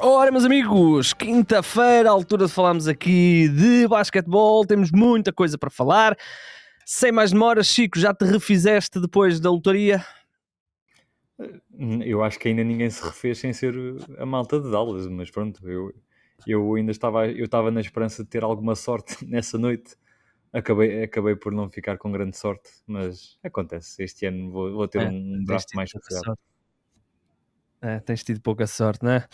Ora, meus amigos, quinta-feira, altura de falarmos aqui de basquetebol, temos muita coisa para falar. Sem mais demoras, Chico, já te refizeste depois da lotaria? Eu acho que ainda ninguém se refez sem ser a malta de Dallas, mas pronto, eu ainda estava na esperança de ter alguma sorte nessa noite. Acabei por não ficar com grande sorte, mas acontece. Este ano vou ter um Tens draft tido mais pouca sossegado. sorte. Tens tido pouca sorte, não é?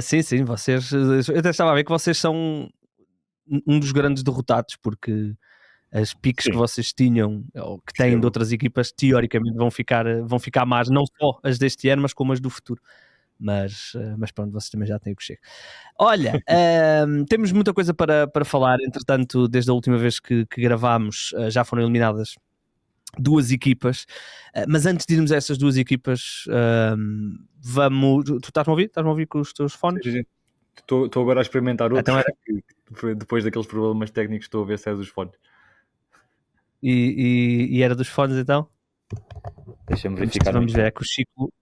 Sim, vocês... Eu até estava a ver que vocês são um dos grandes derrotados, porque as piques que Sim, vocês tinham, ou que têm de percebo. outras equipas, teoricamente vão ficar más, não só as deste ano, mas como as do futuro. Mas pronto, vocês também já têm o que chega. Olha, temos muita coisa para falar. Entretanto, desde a última vez que gravámos, já foram eliminadas duas equipas. Mas antes de irmos a essas duas equipas, vamos. Tu estás-me a ouvir? Estás-me a ouvir com os teus fones? Estou agora a experimentar outro, Então era. depois daqueles problemas técnicos, estou a ver se é dos fones. E era dos fones então? Deixa-me Vamos, verificar. vamos ver. É que o Chico.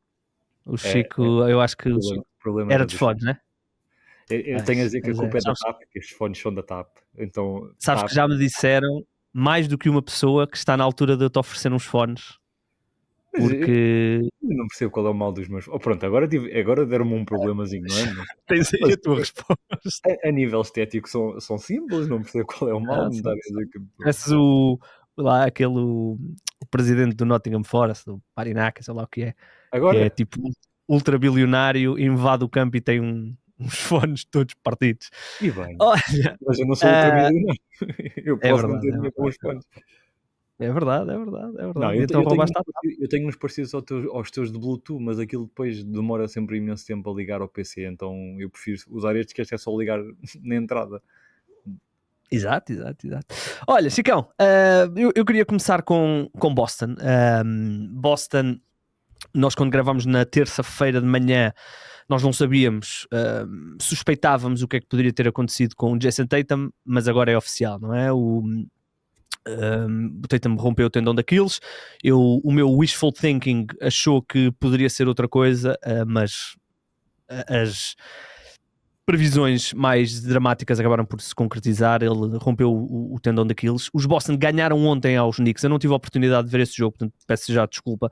O Chico, É, eu acho que o o Chico problema era era dos dos fones, fones. né? Eu tenho a dizer que a Mas é. culpa é da Sabes, TAP, que os fones são da TAP. Então, sabes que TAP. já me disseram mais do que uma pessoa que está na altura de eu te oferecer uns fones, Mas porque eu não percebo qual é o mal dos meus. Oh, pronto, agora deram-me um problemazinho, não é? tens aí Mas a tua resposta. a nível estético são simples, não percebo qual é o mal Ah, de me estar a dizer que. pareces o presidente do Nottingham Forest, do Parinaka, sei lá o que é Agora, tipo ultra bilionário, invade o campo e tem uns fones todos partidos. e bem, Olha, mas eu não sou ah, ultrabilionário. Eu é posso não verdade, ter é dinheiro para verdade. os fones. É verdade, é verdade, é Não, verdade. E então roubaste a... eu tenho uns parecidos aos teus de Bluetooth, mas aquilo depois demora sempre imenso tempo a ligar ao PC, então eu prefiro usar estes que este é só ligar na entrada. Exato. Olha, Chicão, eu queria começar com Boston. Boston, nós quando gravamos na terça-feira de manhã, nós não sabíamos, suspeitávamos o que é que poderia ter acontecido com o Jason Tatum, mas agora é oficial, não é? O Tatum rompeu o tendão daqueles. O meu wishful thinking achou que poderia ser outra coisa, mas as previsões mais dramáticas acabaram por se concretizar. Ele rompeu o tendão daqueles. Os Boston ganharam ontem aos Knicks. Eu não tive a oportunidade de ver esse jogo, portanto peço já desculpa.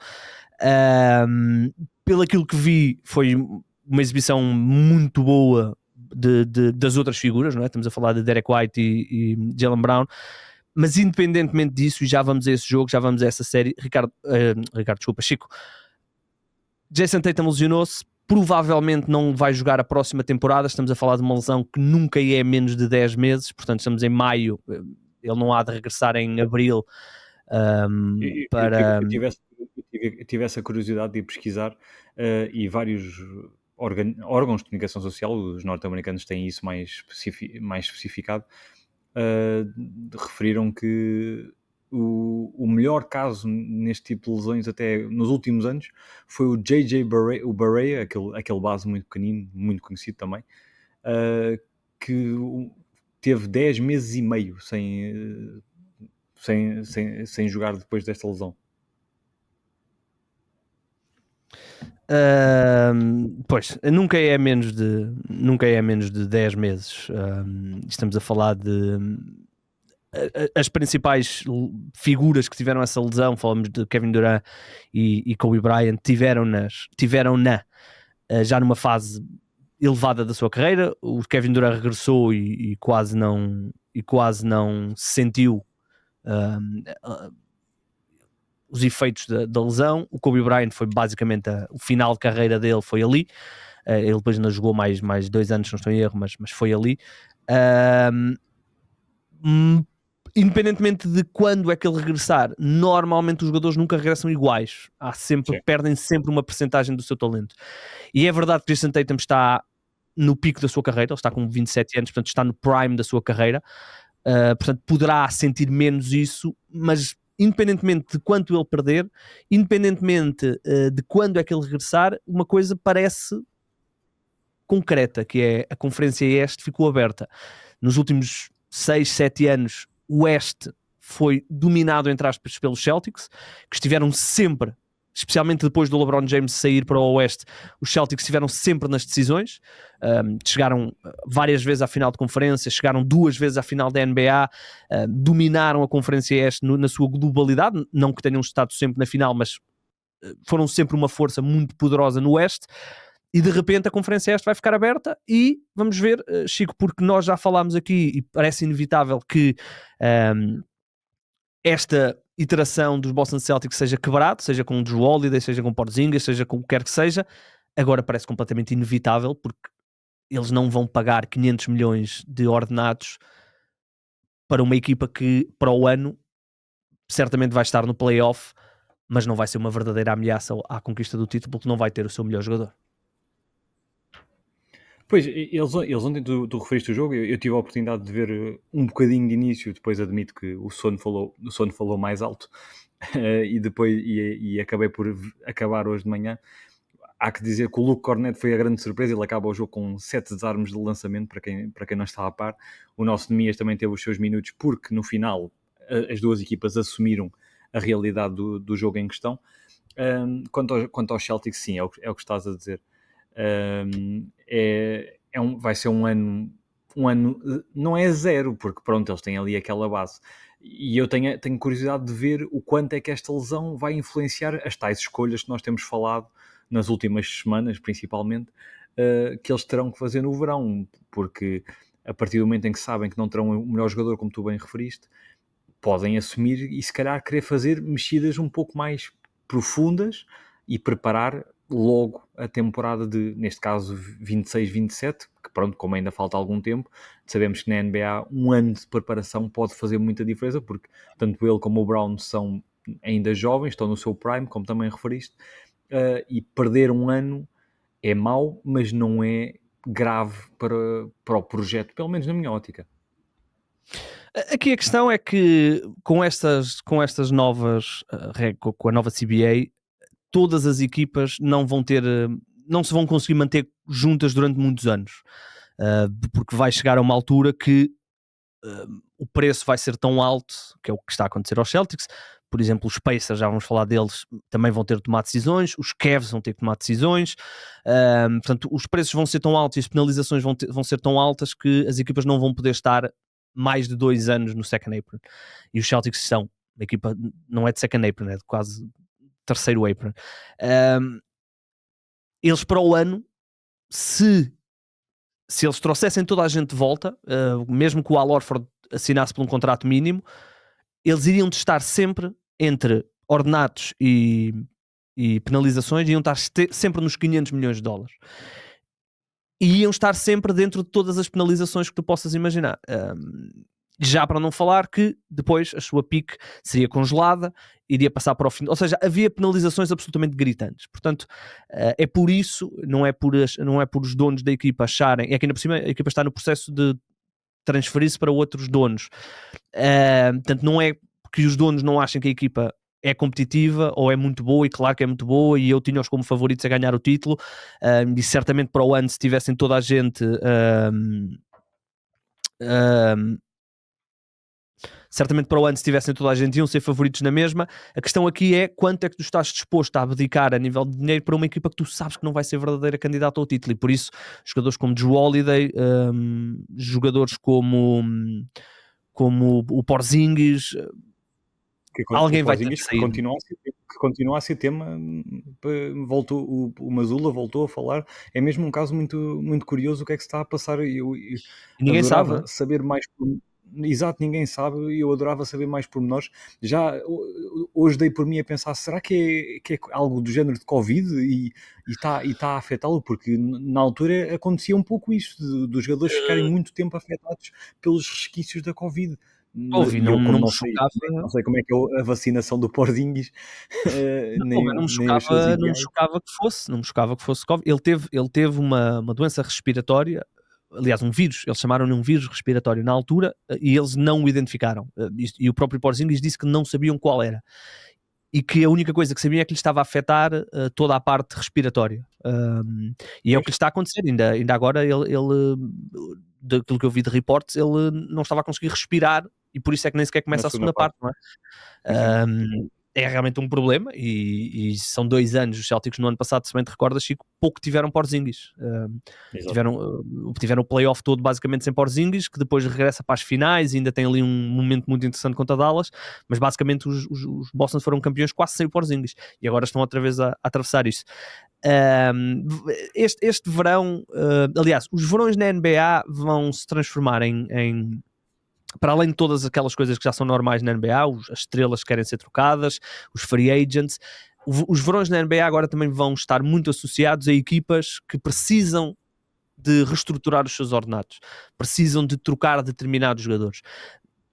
Pelo aquilo que vi, foi uma exibição muito boa das outras figuras, não é? Estamos a falar de Derek White e Jaylen Brown. Mas independentemente disso, e já vamos a esse jogo, já vamos a essa série, Chico, Jason Tatum lesionou-se, provavelmente não vai jogar a próxima temporada. Estamos a falar de uma lesão que nunca é menos de 10 meses, portanto estamos em maio, ele não há de regressar em abril. Eu tive essa curiosidade de ir pesquisar, e vários órgãos de comunicação social, os norte-americanos têm isso mais especificado, referiram que o melhor caso neste tipo de lesões até nos últimos anos foi o J.J. Barea, aquele base muito pequenino, muito conhecido também, que teve 10 meses e meio sem jogar depois desta lesão. Pois, nunca é menos de 10 meses. Estamos a falar de as principais figuras que tiveram essa lesão. Falamos de Kevin Durant e Kobe Bryant, tiveram-na já numa fase elevada da sua carreira. O Kevin Durant regressou e quase não sentiu os efeitos da lesão. O Kobe Bryant foi basicamente o final de carreira dele, foi ali. Ele depois ainda jogou mais 2 anos, não estou em erro, mas foi ali. Independentemente de quando é que ele regressar, normalmente os jogadores nunca regressam iguais. Perdem sempre uma percentagem do seu talento. E é verdade que Jason Tatum está no pico da sua carreira, ele está com 27 anos, portanto está no prime da sua carreira, portanto poderá sentir menos isso, mas independentemente de quanto ele perder, independentemente de quando é que ele regressar, uma coisa parece concreta, que é a Conferência Este ficou aberta. Nos últimos 6, 7 anos, o Oeste foi dominado, entre aspas, pelos Celtics, que estiveram sempre especialmente depois do LeBron James sair para o Oeste, os Celtics estiveram sempre nas decisões, chegaram várias vezes à final de conferência, chegaram 2 vezes à final da NBA, dominaram a Conferência Este na sua globalidade, não que tenham estado sempre na final, mas foram sempre uma força muito poderosa no Oeste, e de repente a Conferência Este vai ficar aberta e vamos ver, Chico, porque nós já falámos aqui e parece inevitável que esta iteração dos Boston Celtics seja quebrado, seja com o Drew Holiday, seja com o Porzingis, seja com o que quer que seja, agora parece completamente inevitável, porque eles não vão pagar 500 milhões de ordenados para uma equipa que para o ano certamente vai estar no playoff, mas não vai ser uma verdadeira ameaça à conquista do título, porque não vai ter o seu melhor jogador. Pois, eles ontem, tu referiste o jogo, eu tive a oportunidade de ver um bocadinho de início, depois admito que o sono falou mais alto, e depois e acabei por acabar hoje de manhã. Há que dizer que o Luke Cornet foi a grande surpresa, ele acaba o jogo com 7 desarmes de lançamento, para quem não está a par. O nosso Nemias também teve os seus minutos, porque no final as duas equipas assumiram a realidade do jogo em questão. Quanto aos Celtics, sim, é o que estás a dizer. Vai ser um ano, não é zero, porque pronto, eles têm ali aquela base. E eu tenho curiosidade de ver o quanto é que esta lesão vai influenciar as tais escolhas que nós temos falado nas últimas semanas, principalmente, que eles terão que fazer no verão, porque a partir do momento em que sabem que não terão o melhor jogador, como tu bem referiste, podem assumir e se calhar querer fazer mexidas um pouco mais profundas e preparar logo a temporada de, neste caso, 26-27, que pronto, como ainda falta algum tempo, sabemos que na NBA um ano de preparação pode fazer muita diferença, porque tanto ele como o Brown são ainda jovens, estão no seu prime, como também referiste, e perder um ano é mau, mas não é grave para o projeto, pelo menos na minha ótica. Aqui a questão é que com estas novas com a nova CBA, todas as equipas não se vão conseguir manter juntas durante muitos anos, porque vai chegar a uma altura que o preço vai ser tão alto, que é o que está a acontecer aos Celtics. Por exemplo, os Pacers, já vamos falar deles, também vão ter de tomar decisões, os Cavs vão ter que tomar decisões, portanto os preços vão ser tão altos e as penalizações vão ser tão altas que as equipas não vão poder estar mais de 2 anos no second apron, e os Celtics são uma equipa, não é de second apron, é de quase terceiro apron. Eles para o ano, se eles trouxessem toda a gente de volta, mesmo que o Al Horford assinasse por um contrato mínimo, eles iriam estar sempre entre ordenados e penalizações, iam estar sempre nos 500 milhões de dólares. E iam estar sempre dentro de todas as penalizações que tu possas imaginar. Já para não falar que depois a sua pique seria congelada, iria passar para o fim, ou seja, havia penalizações absolutamente gritantes. Portanto, é por isso, não é por os donos da equipa acharem, é que ainda por cima a equipa está no processo de transferir-se para outros donos. Portanto, não é que os donos não achem que a equipa é competitiva ou é muito boa, e claro que é muito boa, e eu tinha-os como favoritos a ganhar o título, e certamente para o ano, se tivessem toda a gente certamente para o ano, se tivessem toda a gente, iam ser favoritos na mesma. A questão aqui é quanto é que tu estás disposto a abdicar a nível de dinheiro para uma equipa que tu sabes que não vai ser verdadeira candidata ao título, e por isso jogadores como Drew Holiday, jogadores como o Porzingis, alguém vai ter de sair. Que continua a ser tema. Voltou, o Mazzulla voltou a falar. É mesmo um caso muito, muito curioso o que é que se está a passar. Eu ninguém adorava sabe, saber mais. Exato, ninguém sabe, e eu adorava saber mais pormenores. Já hoje dei por mim a pensar, será que é algo do género de Covid e está a afetá-lo? Porque na altura acontecia um pouco isto, dos jogadores ficarem muito tempo afetados pelos resquícios da Covid. Ouvi, E eu, como não me não chocava. sei como é que é a vacinação do Porzingis, Não me nem os seus ideais. chocava que fosse Covid. Ele teve uma doença respiratória, aliás, um vírus, eles chamaram-lhe um vírus respiratório na altura, e eles não o identificaram. E o próprio Porzingis disse que não sabiam qual era. E que a única coisa que sabia é que lhe estava a afetar toda a parte respiratória. E é o que lhe está a acontecer. Ainda agora, ele daquilo que eu vi de reportes, ele não estava a conseguir respirar, e por isso é que nem sequer começa a segunda parte, não é? é realmente um problema, e são 2 anos. Os Celtics no ano passado, se bem te recordas, Chico, pouco tiveram Porzingis. Tiveram o playoff todo basicamente sem Porzingis, que depois regressa para as finais e ainda tem ali um momento muito interessante contra Dallas, mas basicamente os Boston foram campeões quase sem o Porzingis, e agora estão outra vez a atravessar isso. Este verão, aliás, os verões na NBA vão se transformar em para além de todas aquelas coisas que já são normais na NBA, as estrelas que querem ser trocadas, os free agents, os verões na NBA agora também vão estar muito associados a equipas que precisam de reestruturar os seus ordenados, precisam de trocar determinados jogadores.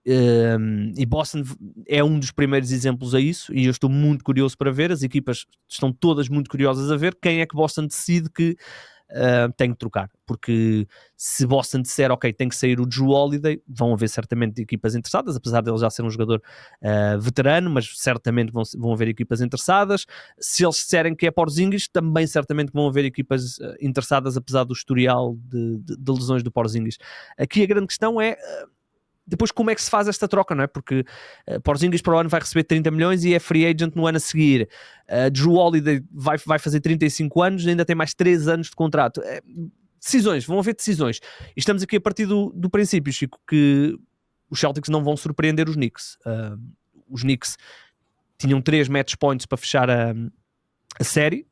E Boston é um dos primeiros exemplos a isso, e eu estou muito curioso para ver. As equipas estão todas muito curiosas a ver quem é que Boston decide que tem que trocar, porque se Boston disser ok, tem que sair o Jrue Holiday, vão haver certamente equipas interessadas, apesar dele já ser um jogador veterano, mas certamente vão haver equipas interessadas. Se eles disserem que é Porzingis, também certamente vão haver equipas interessadas, apesar do historial de lesões do Porzingis. Aqui a grande questão é depois como é que se faz esta troca, não é? Porque Porzingis para o ano vai receber 30 milhões e é free agent no ano a seguir. Jrue Holiday vai fazer 35 anos e ainda tem mais 3 anos de contrato. Decisões, vão haver decisões. E estamos aqui a partir do princípio, Chico, que os Celtics não vão surpreender os Knicks. Os Knicks tinham 3 match points para fechar a série.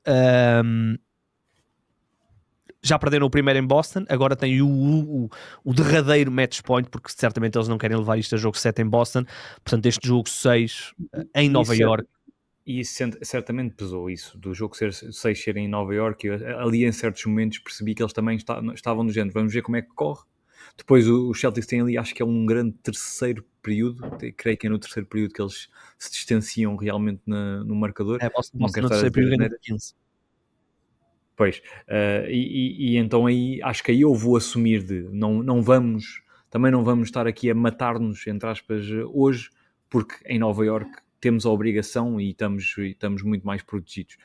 Já perderam o primeiro em Boston, agora tem o derradeiro match point, porque certamente eles não querem levar isto a jogo 7 em Boston, portanto este jogo 6 em Nova York. E isso certamente pesou, isso, do jogo 6 ser em Nova York. Ali em certos momentos percebi que eles também estavam no género, vamos ver como é que corre. Depois os Celtics têm ali, acho que é um grande terceiro período, creio que é no terceiro período que eles se distanciam realmente no marcador. Boston no terceiro período ganha 15. Pois, e então aí, acho que aí eu vou assumir também não vamos estar aqui a matar-nos, entre aspas, hoje, porque em Nova Iorque temos a obrigação e estamos muito mais protegidos.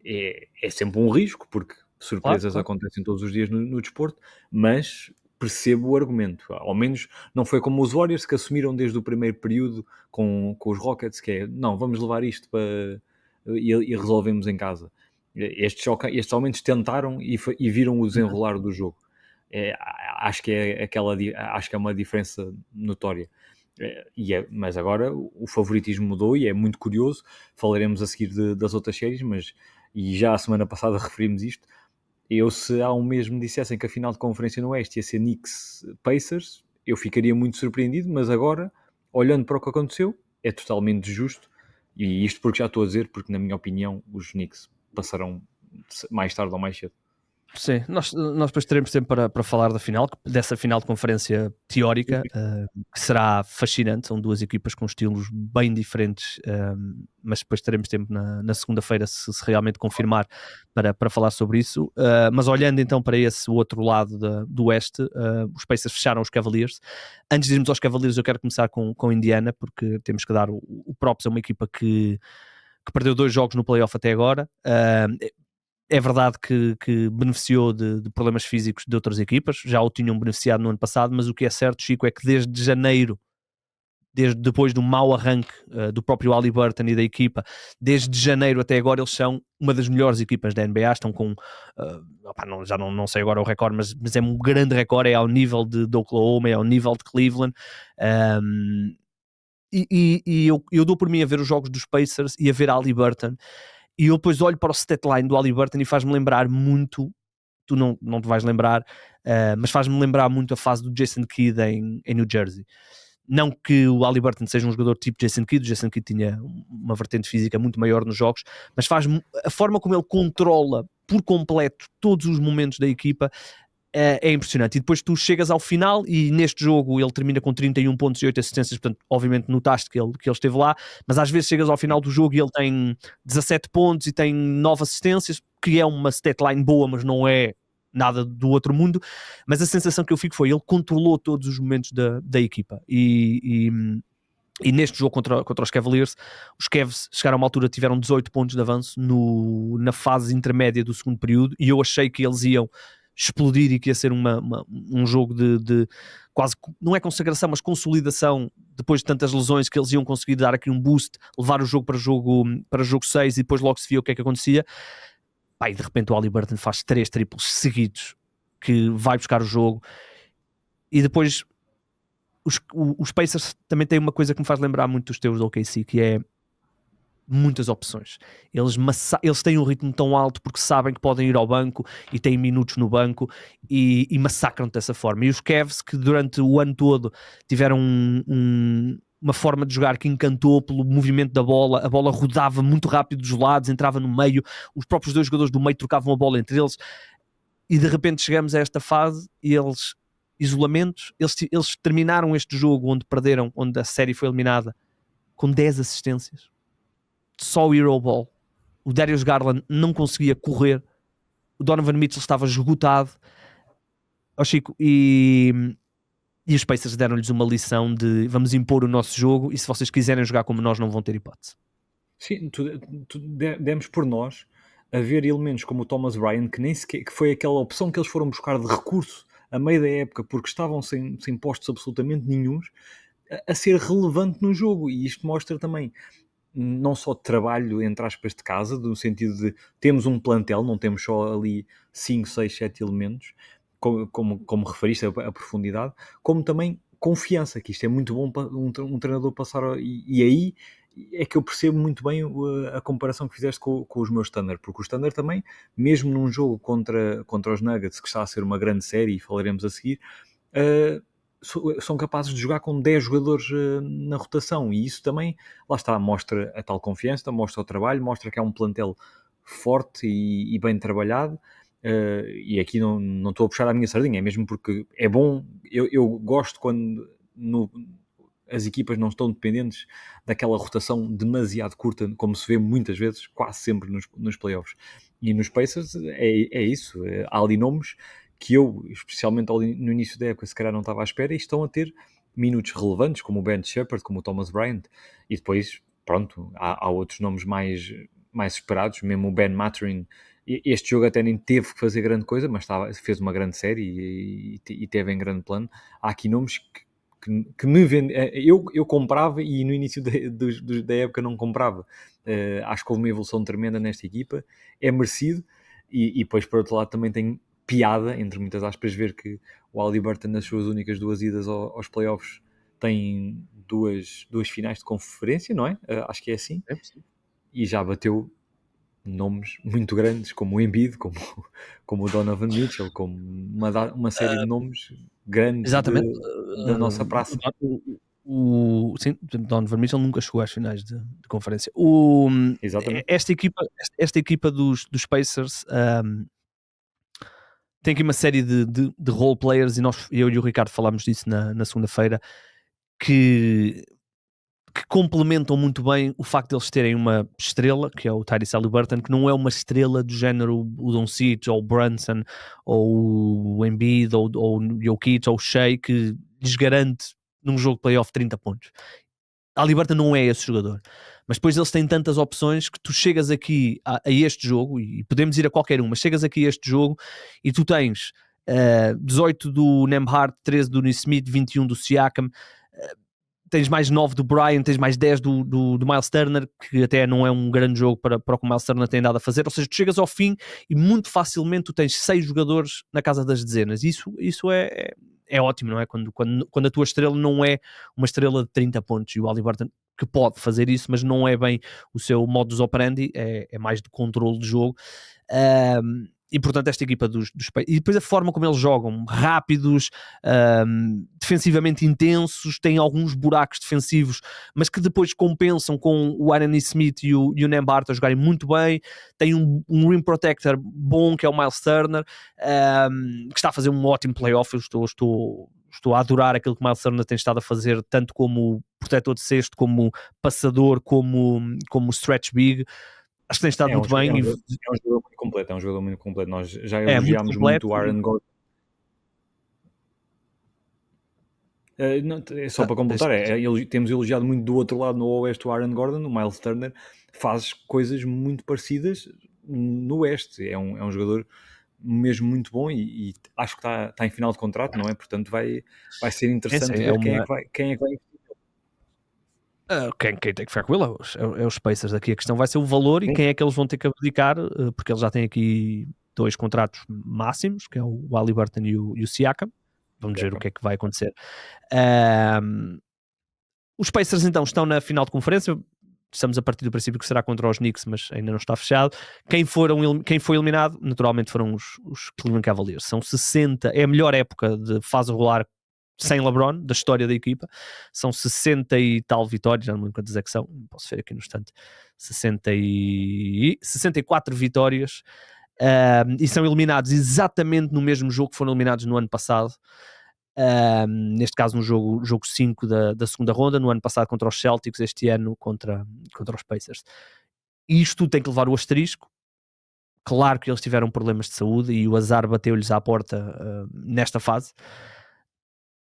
É sempre um risco, porque surpresas acontecem todos os dias no desporto, mas percebo o argumento. Ao menos não foi como os Warriors, que assumiram desde o primeiro período com os Rockets, que é, não, vamos levar isto e resolvemos em casa. Estes ao menos tentaram e viram o desenrolar do jogo. Acho que é uma diferença notória. Mas agora o favoritismo mudou e é muito curioso. Falaremos a seguir das outras séries, e já a semana passada referimos isto. Se há um mês me dissessem que a final de conferência no Oeste ia ser Knicks Pacers, eu ficaria muito surpreendido, mas agora, olhando para o que aconteceu, é totalmente justo. E isto porque já estou a dizer, porque na minha opinião os Knicks passarão mais tarde ou mais cedo. Sim, nós depois teremos tempo para falar dessa final de conferência teórica, que será fascinante. São duas equipas com estilos bem diferentes, mas depois teremos tempo na segunda-feira, se realmente confirmar, para falar sobre isso. Mas olhando então para esse outro lado do Oeste, os Pacers fecharam os Cavaliers. Antes de irmos aos Cavaliers, eu quero começar com Indiana, porque temos que dar o props a uma equipa que perdeu 2 jogos no playoff até agora. É verdade que beneficiou de problemas físicos de outras equipas, já o tinham beneficiado no ano passado, mas o que é certo, Chico, é que desde janeiro, depois do mau arranque do próprio Haliburton e da equipa, desde janeiro até agora eles são uma das melhores equipas da NBA, estão com, já não sei agora o recorde, mas é um grande recorde, é ao nível de Oklahoma, é ao nível de Cleveland, e eu dou por mim a ver os jogos dos Pacers e a ver Haliburton, e eu depois olho para o statline do Haliburton e faz-me lembrar muito, tu não te vais lembrar, mas faz-me lembrar muito a fase do Jason Kidd em New Jersey. Não que o Haliburton seja um jogador tipo Jason Kidd, o Jason Kidd tinha uma vertente física muito maior nos jogos, mas a forma como ele controla por completo todos os momentos da equipa é impressionante. E depois tu chegas ao final e neste jogo ele termina com 31 pontos e 8 assistências, portanto obviamente notaste que ele esteve lá, mas às vezes chegas ao final do jogo e ele tem 17 pontos e tem 9 assistências, que é uma statline boa, mas não é nada do outro mundo. Mas a sensação que eu fico foi, ele controlou todos os momentos da equipa, e neste jogo contra os Cavaliers, os Cavs chegaram a uma altura, tiveram 18 pontos de avanço na fase intermédia do segundo período, e eu achei que eles iam explodir e que ia ser um jogo de quase, não é consagração, mas consolidação depois de tantas lesões, que eles iam conseguir dar aqui um boost, levar o jogo para jogo 6 e depois logo se via o que é que acontecia. E de repente o Haliburton faz 3 triplos seguidos, que vai buscar o jogo. E depois os Pacers também têm uma coisa que me faz lembrar muito dos teus do OKC, que é muitas opções. Eles têm um ritmo tão alto porque sabem que podem ir ao banco e têm minutos no banco e massacram-te dessa forma. E os Cavs, que durante o ano todo tiveram uma forma de jogar que encantou pelo movimento da bola, a bola rodava muito rápido dos lados, entrava no meio, os próprios dois jogadores do meio trocavam a bola entre eles, e de repente chegamos a esta fase e eles, isolamentos, eles terminaram este jogo onde perderam, onde a série foi eliminada, com 10 assistências. Só o Hero Ball. O Darius Garland não conseguia correr. O Donovan Mitchell estava esgotado. Chico, e os Pacers deram-lhes uma lição de vamos impor o nosso jogo e se vocês quiserem jogar como nós não vão ter hipótese. Sim, demos por nós a ver elementos como o Thomas Bryant, que nem sequer, que foi aquela opção que eles foram buscar de recurso a meio da época porque estavam sem postos absolutamente nenhuns, a ser relevante no jogo. E isto mostra também não só de trabalho, entre aspas, de casa, no sentido de temos um plantel, não temos só ali 5, 6, 7 elementos, como referiste, a profundidade, como também confiança, que isto é muito bom para um treinador passar, e aí é que eu percebo muito bem a comparação que fizeste com os meus Thunder, porque os Thunder também, mesmo num jogo contra os Nuggets, que está a ser uma grande série, e falaremos a seguir, são capazes de jogar com 10 jogadores na rotação, e isso também, lá está, mostra a tal confiança, mostra o trabalho, mostra que é um plantel forte e bem trabalhado. E aqui não estou a puxar a minha sardinha, é mesmo porque é bom, eu gosto quando as equipas não estão dependentes daquela rotação demasiado curta, como se vê muitas vezes, quase sempre nos playoffs. E nos Pacers é isso, há ali nomes que eu, especialmente no início da época, se calhar não estava à espera, e estão a ter minutos relevantes, como o Ben Shepherd, como o Thomas Bryant, e depois, pronto, há outros nomes mais esperados, mesmo o Ben Mathurin. Este jogo até nem teve que fazer grande coisa, mas fez uma grande série e teve em grande plano. Há aqui nomes que me vendem. Eu comprava e no início da época não comprava. Acho que houve uma evolução tremenda nesta equipa, é merecido, e depois por outro lado também tem piada, entre muitas aspas, ver que o Haliburton nas suas únicas 2 idas aos playoffs tem duas finais de conferência, não é? Acho que é assim. E já bateu nomes muito grandes, como o Embiid, como o Donovan Mitchell, como uma série de nomes grandes da nossa praça. Sim, Donovan Mitchell nunca chegou às finais de conferência. Exatamente. Esta equipa dos Pacers tem aqui uma série de role players, e eu e o Ricardo falámos disso na segunda-feira, que complementam muito bem o facto de eles terem uma estrela, que é o Tyrese Haliburton, que não é uma estrela do género o Doncic, ou o Brunson, ou o Embiid, ou o Jokic, ou o Shea, que lhes garante num jogo de playoff 30 pontos. Haliburton não é esse jogador, mas depois eles têm tantas opções que tu chegas aqui a este jogo, e podemos ir a qualquer um, mas chegas aqui a este jogo e tu tens 18 do Nembhard, 13 do Nesmith, 21 do Siakam, tens mais 9 do Bryant, tens mais 10 do Miles Turner, que até não é um grande jogo para o que o Miles Turner tem dado a fazer. Ou seja, tu chegas ao fim e muito facilmente tu tens 6 jogadores na casa das dezenas. Isso é ótimo, não é? Quando a tua estrela não é uma estrela de 30 pontos, e o Haliburton, que pode fazer isso, mas não é bem o seu modus operandi, é mais de controle de jogo. E portanto esta equipa e depois a forma como eles jogam, rápidos, defensivamente intensos, têm alguns buracos defensivos, mas que depois compensam com o Aaron Smith e o Nembhard a jogarem muito bem. Tem um rim protector bom, que é o Miles Turner, que está a fazer um ótimo playoff. Eu estou a adorar aquilo que o Miles Turner tem estado a fazer, tanto como protetor de cesto, como passador, como stretch big. Acho que tem estado muito bem. É um jogador muito completo, Nós já muito elogiámos completo, muito o Aaron Gordon. Só para completar, temos elogiado muito do outro lado, no Oeste, o Aaron Gordon. O Miles Turner faz coisas muito parecidas no Oeste. É um jogador mesmo muito bom e acho que está em final de contrato, não é? Portanto, vai ser interessante Sim, ver quem é que vai. Quem tem que ficar com ele é os Pacers. Aqui a questão vai ser o valor e Sim, quem é que eles vão ter que abdicar, porque eles já têm aqui 2 contratos máximos, que é o Haliburton e o Siakam. Vamos ver o que é que vai acontecer. Os Pacers então estão na final de conferência. Estamos a partir do princípio que será contra os Knicks, mas ainda não está fechado. Quem foi eliminado, naturalmente, foram os Cleveland Cavaliers. São 60, é a melhor época de fase regular sem LeBron, da história da equipa. São 60 e tal vitórias, já não me lembro quantas é que são, posso ver aqui no instante. 64 vitórias. E são eliminados exatamente no mesmo jogo que foram eliminados no ano passado. Neste caso no jogo 5 da segunda ronda, no ano passado contra os Celtics, este ano contra os Pacers. E isto tem que levar o asterisco. Claro que eles tiveram problemas de saúde e o azar bateu-lhes à porta nesta fase,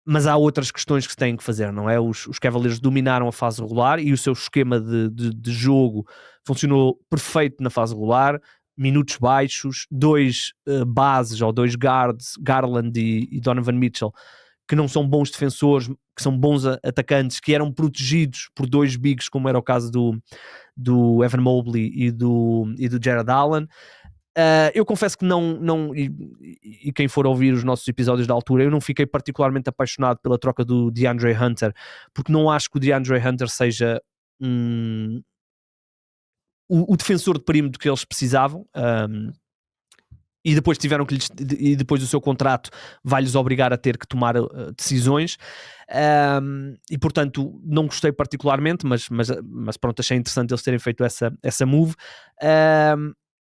mas há outras questões que se têm que fazer, não é? Os Cavaliers dominaram a fase regular e o seu esquema de jogo funcionou perfeito na fase regular, minutos baixos, 2 bases ou 2 guards, Garland e Donovan Mitchell, que não são bons defensores, que são bons atacantes, que eram protegidos por 2 bigs, como era o caso do Evan Mobley e do Jared Allen. Eu confesso que não e quem for ouvir os nossos episódios da altura, eu não fiquei particularmente apaixonado pela troca do DeAndre Hunter, porque não acho que o DeAndre Hunter seja o defensor de perímetro que eles precisavam. E depois tiveram que e depois o seu contrato vai-lhes obrigar a ter que tomar decisões, e portanto não gostei particularmente, mas pronto, achei interessante eles terem feito essa move.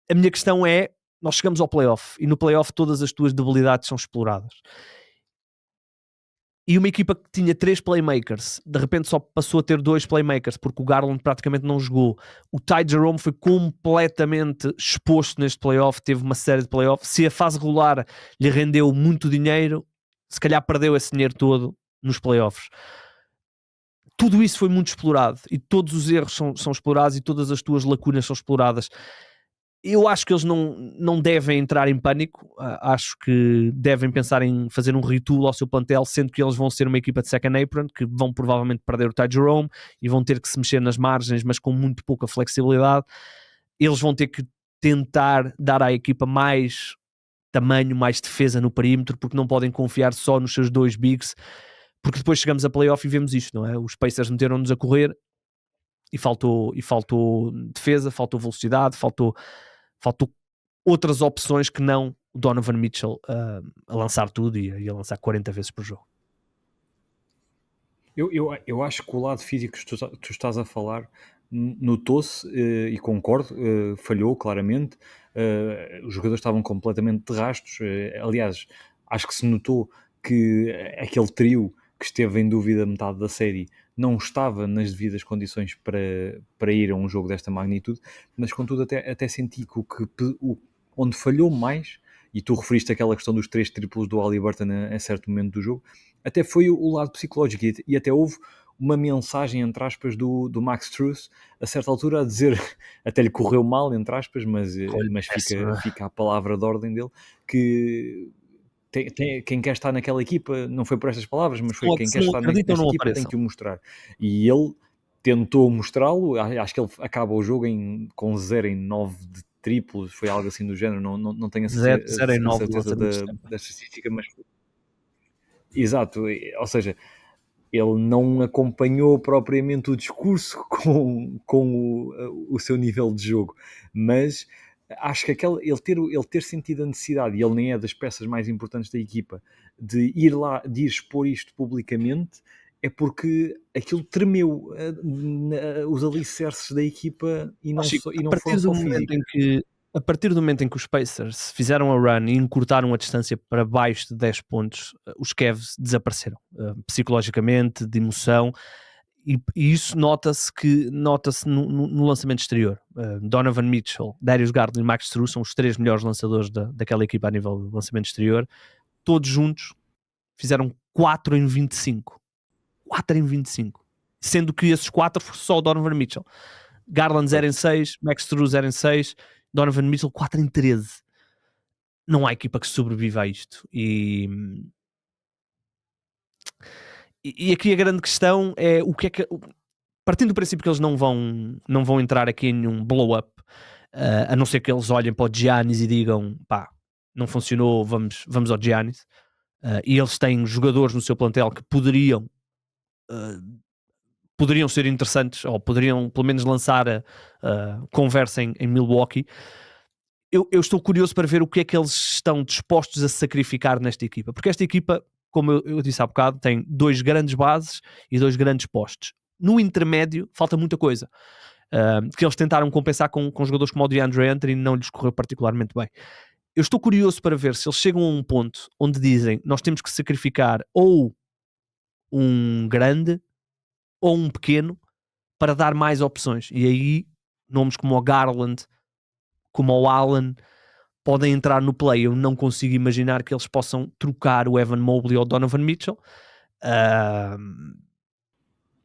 A minha questão é, nós chegamos ao playoff e no playoff todas as tuas debilidades são exploradas. E uma equipa que tinha 3 playmakers, de repente só passou a ter 2 playmakers, porque o Garland praticamente não jogou. O Ty Jerome foi completamente exposto neste playoff, teve uma série de playoffs. Se a fase regular lhe rendeu muito dinheiro, se calhar perdeu esse dinheiro todo nos playoffs. Tudo isso foi muito explorado e todos os erros são explorados e todas as tuas lacunas são exploradas. Eu acho que eles não devem entrar em pânico, acho que devem pensar em fazer um retool ao seu plantel, sendo que eles vão ser uma equipa de second apron, que vão provavelmente perder o Ty Jerome e vão ter que se mexer nas margens, mas com muito pouca flexibilidade. Eles vão ter que tentar dar à equipa mais tamanho, mais defesa no perímetro, porque não podem confiar só nos seus 2 bigs, porque depois chegamos a playoff e vemos isto, não é? Os Pacers meteram-nos a correr e faltou defesa, faltou velocidade, faltou outras opções que não o Donovan Mitchell a lançar tudo e a lançar 40 vezes por jogo. Eu acho que o lado físico que tu estás a falar notou-se, e concordo, falhou claramente. Os jogadores estavam completamente de rastros. Aliás, acho que se notou que aquele trio que esteve em dúvida metade da série não estava nas devidas condições para ir a um jogo desta magnitude, mas contudo até senti que onde falhou mais, e tu referiste aquela questão dos 3 triplos do Haliburton a certo momento do jogo, até foi o lado psicológico e até houve uma mensagem, entre aspas, do Max Strus a certa altura a dizer, até lhe correu mal, entre aspas, mas fica a palavra de ordem dele, que quem quer estar naquela equipa, não foi por estas palavras, mas foi quem quer estar nesta equipa tem que o mostrar. E ele tentou mostrá-lo, acho que ele acaba o jogo com 0 em 9 de triplos, foi algo assim do género, não tenho a certeza da estatística, mas exato, ou seja, ele não acompanhou propriamente o discurso com o seu nível de jogo, mas acho que ele ter sentido a necessidade, e ele nem é das peças mais importantes da equipa, de ir lá, de ir expor isto publicamente, é porque aquilo tremeu os alicerces da equipa e não foram só físicos. A partir do momento em que os Pacers fizeram a run e encurtaram a distância para baixo de 10 pontos, os Cavs desapareceram, psicologicamente, de emoção, e isso nota-se no lançamento exterior. Donovan Mitchell, Darius Garland e Max Strus são os 3 melhores lançadores daquela equipa a nível de lançamento exterior. Todos juntos fizeram 4 em 25. 4 em 25. Sendo que esses 4 foi só o Donovan Mitchell. Garland 0 em 6, Max Strus 0 em 6, Donovan Mitchell 4 em 13. não há equipa que sobreviva a isto. E aqui a grande questão é o que é que. Partindo do princípio que eles não vão entrar aqui em nenhum blow-up, a não ser que eles olhem para o Giannis e digam, pá, não funcionou, vamos ao Giannis. E eles têm jogadores no seu plantel que poderiam ser interessantes, ou poderiam pelo menos lançar a conversa em Milwaukee. Eu estou curioso para ver o que é que eles estão dispostos a sacrificar nesta equipa, porque esta equipa, como eu disse há bocado, tem 2 grandes bases e 2 grandes postes. No intermédio falta muita coisa, que eles tentaram compensar com jogadores como o DeAndre Anthony e não lhes correu particularmente bem. Eu estou curioso para ver se eles chegam a um ponto onde dizem, nós temos que sacrificar ou um grande ou um pequeno para dar mais opções. E aí nomes como o Garland, como o Allen podem entrar no play. Eu não consigo imaginar que eles possam trocar o Evan Mobley ou o Donovan Mitchell,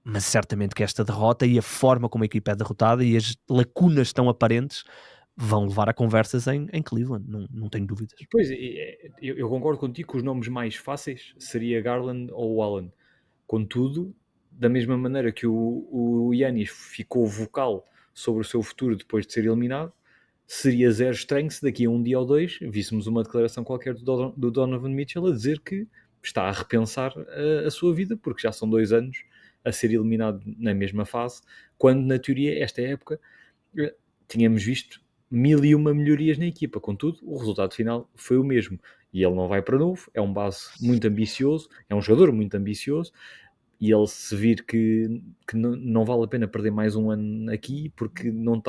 mas certamente que esta derrota e a forma como a equipa é derrotada e as lacunas tão aparentes vão levar a conversas em Cleveland, não tenho dúvidas. Pois, eu concordo contigo que os nomes mais fáceis seria Garland ou Allen. Contudo, da mesma maneira que o Giannis ficou vocal sobre o seu futuro depois de ser eliminado, seria zero estranho se daqui a um dia ou 2 víssemos uma declaração qualquer do Donovan Mitchell a dizer que está a repensar a sua vida, porque já são 2 anos a ser eliminado na mesma fase, quando na teoria esta época tínhamos visto 1001 melhorias na equipa. Contudo, o resultado final foi o mesmo. E ele não vai para novo, é um base muito ambicioso, é um jogador muito ambicioso, e ele se vir que não vale a pena perder mais um ano aqui porque não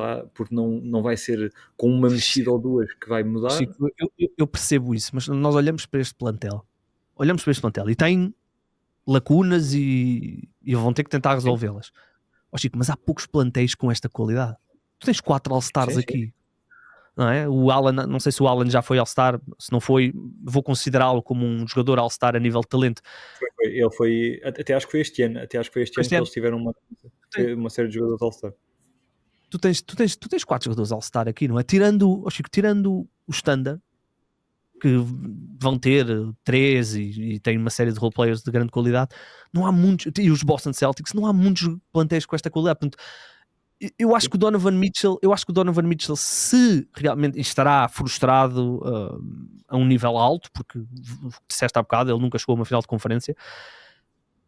vai ser com uma mexida ou duas que vai mudar. Chico, eu percebo isso, mas nós olhamos para este plantel e tem lacunas e vão ter que tentar resolvê-las. Oh, Chico, mas há poucos plantéis com esta qualidade. Tu tens 4 All-Stars Sim. aqui, não é? O Allen, não sei se o Allen já foi All-Star, se não foi, vou considerá-lo como um jogador All-Star a nível de talento. Ele foi, até acho que foi este ano, que eles tiveram uma série de jogadores All-Star. Tu tens 4 jogadores All-Star aqui, não é? Tirando o Standard, que vão ter 3 e tem uma série de roleplayers de grande qualidade, não há muitos, e os Boston Celtics, não há muitos plantéis com esta qualidade. Portanto, eu acho que o Donovan Mitchell, se realmente estará frustrado a um nível alto, porque disseste há bocado, ele nunca chegou a uma final de conferência,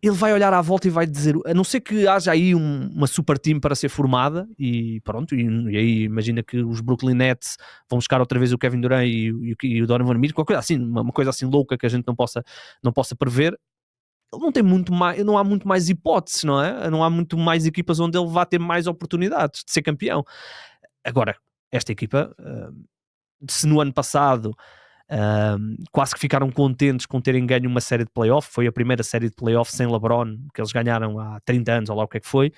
ele vai olhar à volta e vai dizer, a não ser que haja aí uma super team para ser formada, e pronto, e aí imagina que os Brooklyn Nets vão buscar outra vez o Kevin Durant e o Donovan Mitchell, qualquer coisa assim, uma coisa assim louca que a gente não possa prever. Ele não tem muito mais, não há muito mais hipóteses, não é? Não há muito mais equipas onde ele vá ter mais oportunidades de ser campeão. Agora, esta equipa, se no ano passado quase que ficaram contentes com terem ganho uma série de playoff, foi a primeira série de playoff sem LeBron que eles ganharam há 30 anos, ou lá o que é que foi.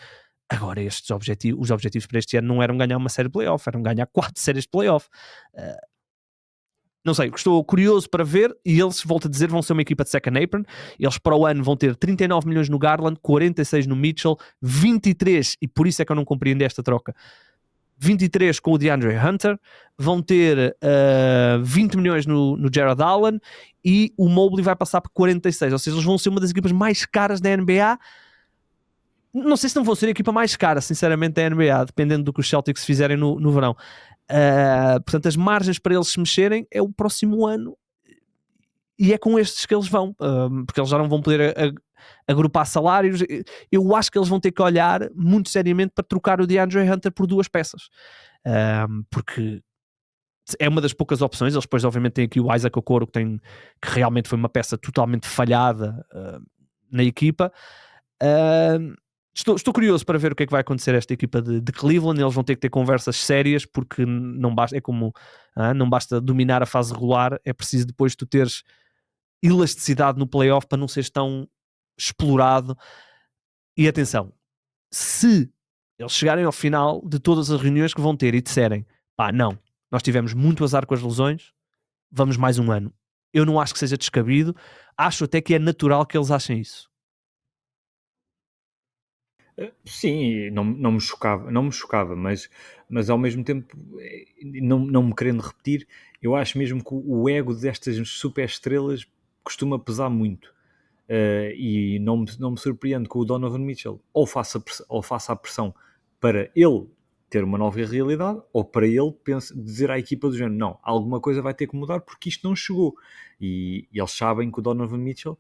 Agora os objetivos para este ano não eram ganhar uma série de playoff, eram ganhar 4 séries de playoff. Não sei, estou curioso para ver, e eles, volto a dizer, vão ser uma equipa de second apron. Eles para o ano vão ter 39 milhões no Garland, 46 no Mitchell, 23, e por isso é que eu não compreendo esta troca, 23 com o DeAndre Hunter, vão ter 20 milhões no Jared Allen, e o Mobley vai passar por 46, ou seja, eles vão ser uma das equipas mais caras da NBA. Não sei se não vão ser a equipa mais cara, sinceramente, da NBA, dependendo do que os Celtics fizerem no verão. Portanto, as margens para eles se mexerem é o próximo ano, e é com estes que eles vão, porque eles já não vão poder agrupar salários. Eu acho que eles vão ter que olhar muito seriamente para trocar o DeAndre Hunter por 2 peças, porque é uma das poucas opções. Eles depois obviamente têm aqui o Isaac Okoro, que realmente foi uma peça totalmente falhada na equipa. Estou curioso para ver o que é que vai acontecer a esta equipa de Cleveland. Eles vão ter que ter conversas sérias, porque não basta, é como não basta dominar a fase regular, é preciso depois tu teres elasticidade no playoff para não seres tão explorado. E atenção, se eles chegarem ao final de todas as reuniões que vão ter e disserem, pá, não, nós tivemos muito azar com as lesões, vamos mais um ano, eu não acho que seja descabido, acho até que é natural que eles achem isso. Sim, não me chocava, mas ao mesmo tempo, não me querendo repetir, eu acho mesmo que o ego destas super estrelas costuma pesar muito. E não me surpreende que o Donovan Mitchell ou faça a pressão para ele ter uma nova realidade, ou para ele dizer à equipa do género, não, alguma coisa vai ter que mudar porque isto não chegou. E eles sabem que o Donovan Mitchell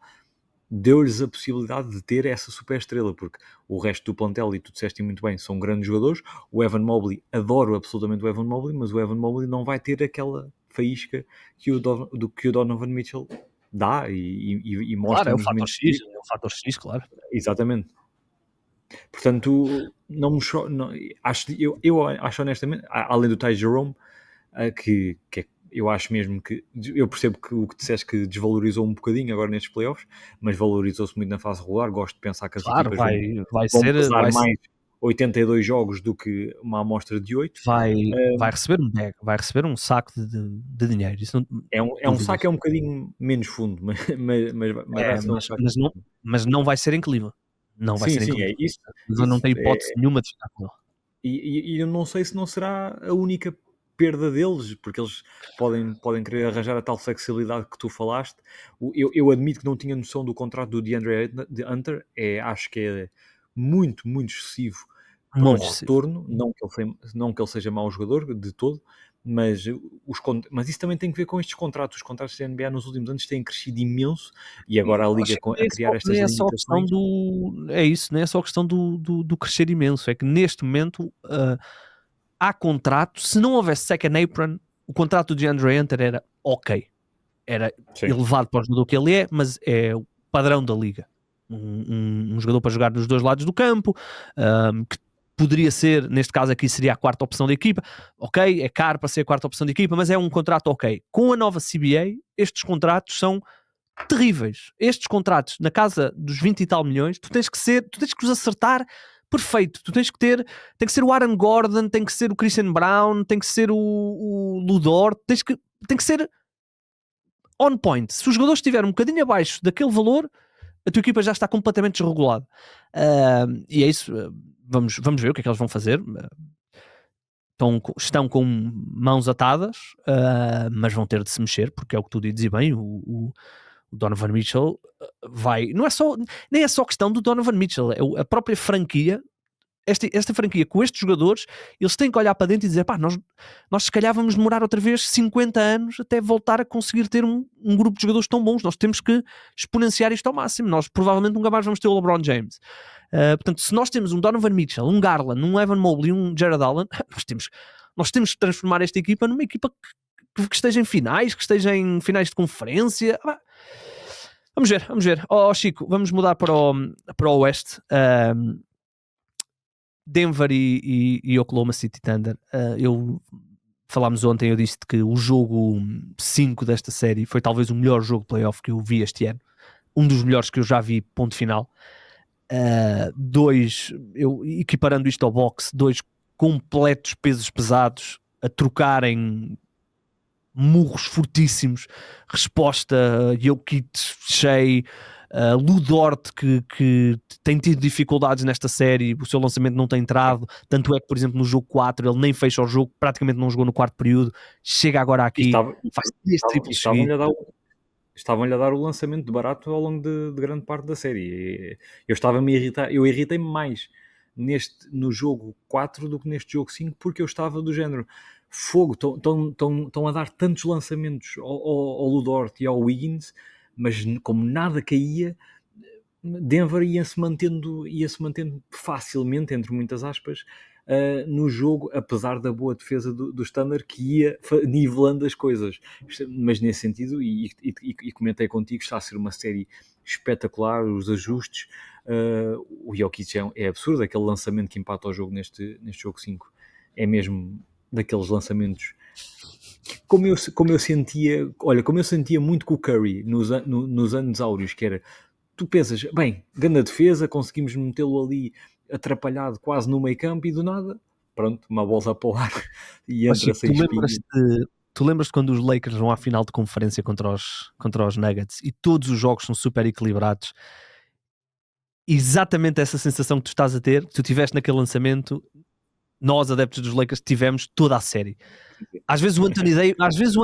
deu-lhes a possibilidade de ter essa super estrela, porque o resto do plantel, e tu disseste muito bem, são grandes jogadores. O Evan Mobley, adoro absolutamente o Evan Mobley, mas o Evan Mobley não vai ter aquela faísca que o Donovan Mitchell dá e Claro, mostra é o nos fator momentos. X, é o fator X, claro. Exatamente. Portanto, não me eu acho honestamente, além do Ty Jerome, que eu acho mesmo que, eu percebo que o que disseste que desvalorizou um bocadinho agora nestes playoffs, mas valorizou-se muito na fase regular. Gosto de pensar que as Claro, equipas vai vão ser, pesar mais 82 jogos do que uma amostra de 8. vai receber um bag, vai receber um saco de dinheiro. Isso não, É um saco, é um bocadinho menos fundo, mas vai receber um saco. mas não vai ser em Cleveland. Não vai Sim, ser em sim, é Cleveland. isso. Cleveland não tem hipótese nenhuma de ficar com ele. E eu não sei se não será a única perda deles, porque eles podem querer arranjar a tal flexibilidade que tu falaste. Eu admito que não tinha noção do contrato do DeAndre Hunter, acho que é muito, muito excessivo para um Muito excessivo. retorno, não que ele seja mau jogador de todo, mas isso também tem que ver com estes contratos. Os contratos da NBA nos últimos anos têm crescido imenso, e agora a Liga a criar estas limitações. É isso, nem é só questão do crescer imenso. É que neste momento há contrato. Se não houvesse second apron, o contrato do DeAndre Hunter era ok. Era elevado para o jogador que ele é, mas é o padrão da liga. Um jogador para jogar dos dois lados do campo, que poderia ser, neste caso aqui seria a quarta opção da equipa. Ok, é caro para ser a quarta opção da equipa, mas é um contrato ok. Com a nova CBA, estes contratos são terríveis. Estes contratos, na casa dos 20 e tal milhões, tu tens que os acertar perfeito. Tem que ser o Aaron Gordon, tem que ser o Christian Brown, tem que ser o Ludor, tem que ser on point. Se o jogador estiver um bocadinho abaixo daquele valor, a tua equipa já está completamente desregulada. E é isso. Vamos ver o que é que eles vão fazer. Estão com mãos atadas, mas vão ter de se mexer, porque é o que tu dizes bem, o Donovan Mitchell vai... Nem é só questão do Donovan Mitchell, é a própria franquia. Esta franquia, com estes jogadores, eles têm que olhar para dentro e dizer, nós se calhar vamos demorar outra vez 50 anos até voltar a conseguir ter um grupo de jogadores tão bons. Nós temos que exponenciar isto ao máximo. Nós provavelmente nunca mais vamos ter o LeBron James. Portanto, se nós temos um Donovan Mitchell, um Garland, um Evan Mobley, um Jared Allen, nós temos que transformar esta equipa numa equipa que esteja em finais, que esteja em finais de conferência. Vamos ver. Chico, vamos mudar para o Oeste. Denver e Oklahoma City Thunder. Falámos ontem, eu disse que o jogo 5 desta série foi talvez o melhor jogo de playoff que eu vi este ano. Um dos melhores que eu já vi, ponto final. Equiparando isto ao boxe, dois completos pesos pesados a trocarem murros fortíssimos. Resposta, Jokic, Shea, Ludort, que tem tido dificuldades nesta série, o seu lançamento não tem entrado, tanto é que, por exemplo, no jogo 4 ele nem fecha o jogo, praticamente não jogou no quarto período, chega agora aqui, faz 3 triplos seguidos. Estavam-lhe a dar o lançamento de barato ao longo de grande parte da série. Eu irritei-me mais no jogo 4 do que neste jogo 5, porque eu estava do género fogo, estão a dar tantos lançamentos ao Ludort e ao Wiggins, mas como nada caía, Denver ia-se mantendo facilmente, entre muitas aspas, no jogo, apesar da boa defesa do Thunder, que ia nivelando as coisas. Mas nesse sentido, e comentei contigo, está a ser uma série espetacular, os ajustes. O Jokic é absurdo, aquele lançamento que empata o jogo neste jogo 5 é mesmo daqueles lançamentos como eu sentia muito com o Curry nos anos áureos, que era, tu pensas, bem, grande defesa, conseguimos metê-lo ali atrapalhado quase no meio campo e do nada, pronto, uma bola para o ar e entra sem espinho. Tu lembras-te quando os Lakers vão à final de conferência contra os Nuggets e todos os jogos são super equilibrados? Exatamente essa sensação que tu estás a ter, que tu tiveste naquele lançamento, nós, adeptos dos Lakers, tivemos toda a série. Às vezes o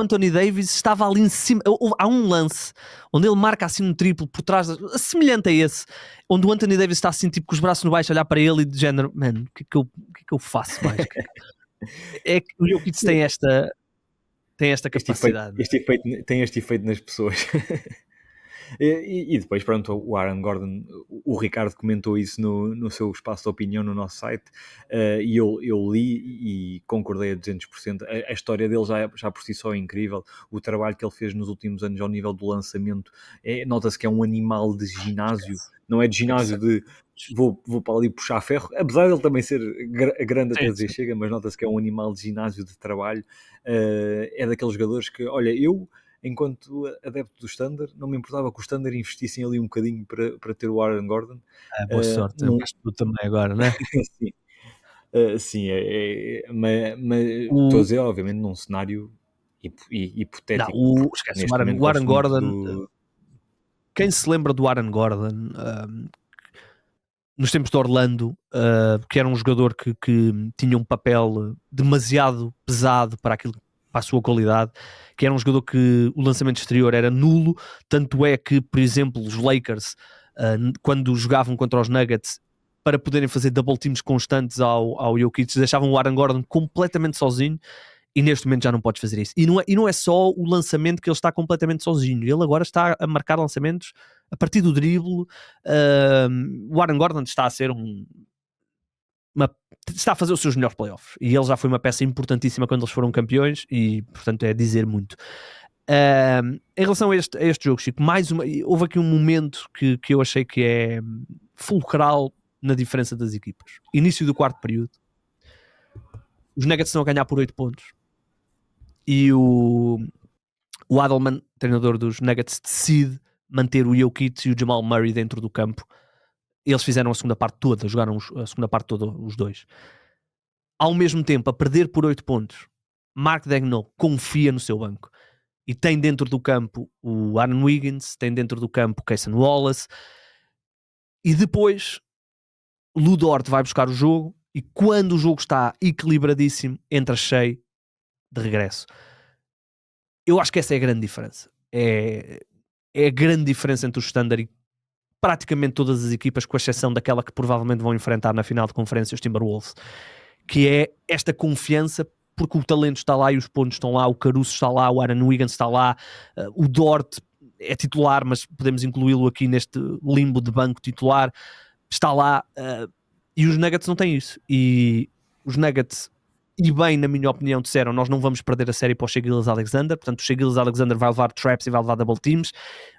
Anthony Davis estava ali em cima. Há um lance onde ele marca assim um triplo por trás, semelhante a esse, onde o Anthony Davis está assim, tipo, com os braços no baixo, a olhar para ele e de género, mano, o que é que eu faço mais? É que o Jokic tem esta capacidade. Tem este efeito nas pessoas. E depois, pronto, o Aaron Gordon, o Ricardo comentou isso no seu espaço de opinião no nosso site, e eu li e concordei a 200%. A história dele já por si só é incrível. O trabalho que ele fez nos últimos anos ao nível do lançamento, nota-se que é um animal de ginásio, não é de ginásio de vou para ali puxar ferro, apesar de ele também ser grande até dizer chega, mas nota-se que é um animal de ginásio de trabalho. É daqueles jogadores que, olha, enquanto adepto do Standard, não me importava que o Standard investissem ali um bocadinho para ter o Aaron Gordon. Boa sorte, mas tu também agora, não é? Sim, sim, mas estou a dizer, obviamente, num cenário hipotético. Não, esquece, o Aaron Gordon. Quem se lembra do Aaron Gordon nos tempos de Orlando, que era um jogador que tinha um papel demasiado pesado para a sua qualidade, que era um jogador que o lançamento exterior era nulo, tanto é que, por exemplo, os Lakers, quando jogavam contra os Nuggets, para poderem fazer double teams constantes ao Jokic, deixavam o Aaron Gordon completamente sozinho, e neste momento já não podes fazer isso. E não é só o lançamento que ele está completamente sozinho, ele agora está a marcar lançamentos a partir do drible. O Aaron Gordon está a ser está a fazer os seus melhores playoffs, e ele já foi uma peça importantíssima quando eles foram campeões, e portanto é dizer muito. Em relação a este jogo, Chico, houve aqui um momento que eu achei que é fulcral na diferença das equipas. Início do quarto período, os Nuggets estão a ganhar por 8 pontos, e o Adelman, treinador dos Nuggets, decide manter o Jokic e o Jamal Murray dentro do campo. Eles fizeram a segunda parte toda, jogaram a segunda parte toda os dois. Ao mesmo tempo, a perder por 8 pontos, Mark Daigneault confia no seu banco e tem dentro do campo o Aaron Wiggins, tem dentro do campo o Cason Wallace, e depois Lu Dort vai buscar o jogo, e quando o jogo está equilibradíssimo, entra Shea de regresso. Eu acho que essa é a grande diferença. É a grande diferença entre o Standard e praticamente todas as equipas, com exceção daquela que provavelmente vão enfrentar na final de conferência, os Timberwolves, que é esta confiança, porque o talento está lá e os pontos estão lá, o Caruso está lá, o Aaron Wiggins está lá, o Dort é titular, mas podemos incluí-lo aqui neste limbo de banco titular, está lá, e os Nuggets não têm isso. E os Nuggets, e bem, na minha opinião, disseram: nós não vamos perder a série para o Shai Gilgeous-Alexander. Portanto, o Shai Gilgeous-Alexander vai levar traps e vai levar double teams.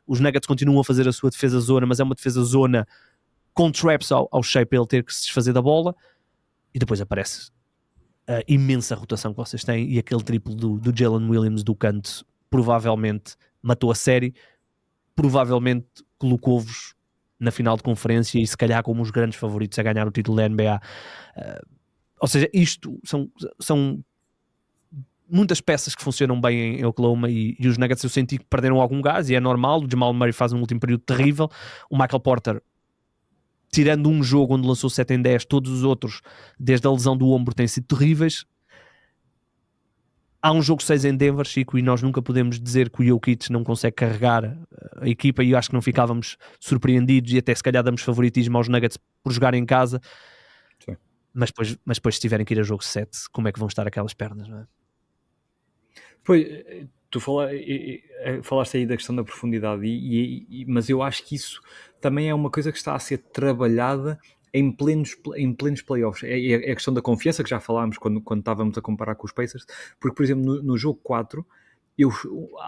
Os Nuggets continuam a fazer a sua defesa zona, mas é uma defesa zona com traps ao Shai para ele ter que se desfazer da bola. E depois aparece a imensa rotação que vocês têm, e aquele triplo do Jalen Williams do canto provavelmente matou a série, provavelmente colocou-vos na final de conferência e se calhar como os grandes favoritos a ganhar o título da NBA. Ou seja, isto são muitas peças que funcionam bem em Oklahoma, e os Nuggets eu senti que perderam algum gás, e é normal. O Jamal Murray faz um último período terrível. O Michael Porter, tirando um jogo onde lançou 7 em 10, todos os outros, desde a lesão do ombro, têm sido terríveis. Há um jogo 6 em Denver, Chico, e nós nunca podemos dizer que o Jokic não consegue carregar a equipa, e eu acho que não ficávamos surpreendidos, e até se calhar damos favoritismo aos Nuggets por jogar em casa. Sim. Mas depois se tiverem que ir a jogo 7, como é que vão estar aquelas pernas, não é? Pois, tu falaste aí da questão da profundidade, mas eu acho que isso também é uma coisa que está a ser trabalhada em plenos playoffs. É a questão da confiança, que já falámos quando estávamos a comparar com os Pacers, porque, por exemplo, no jogo 4,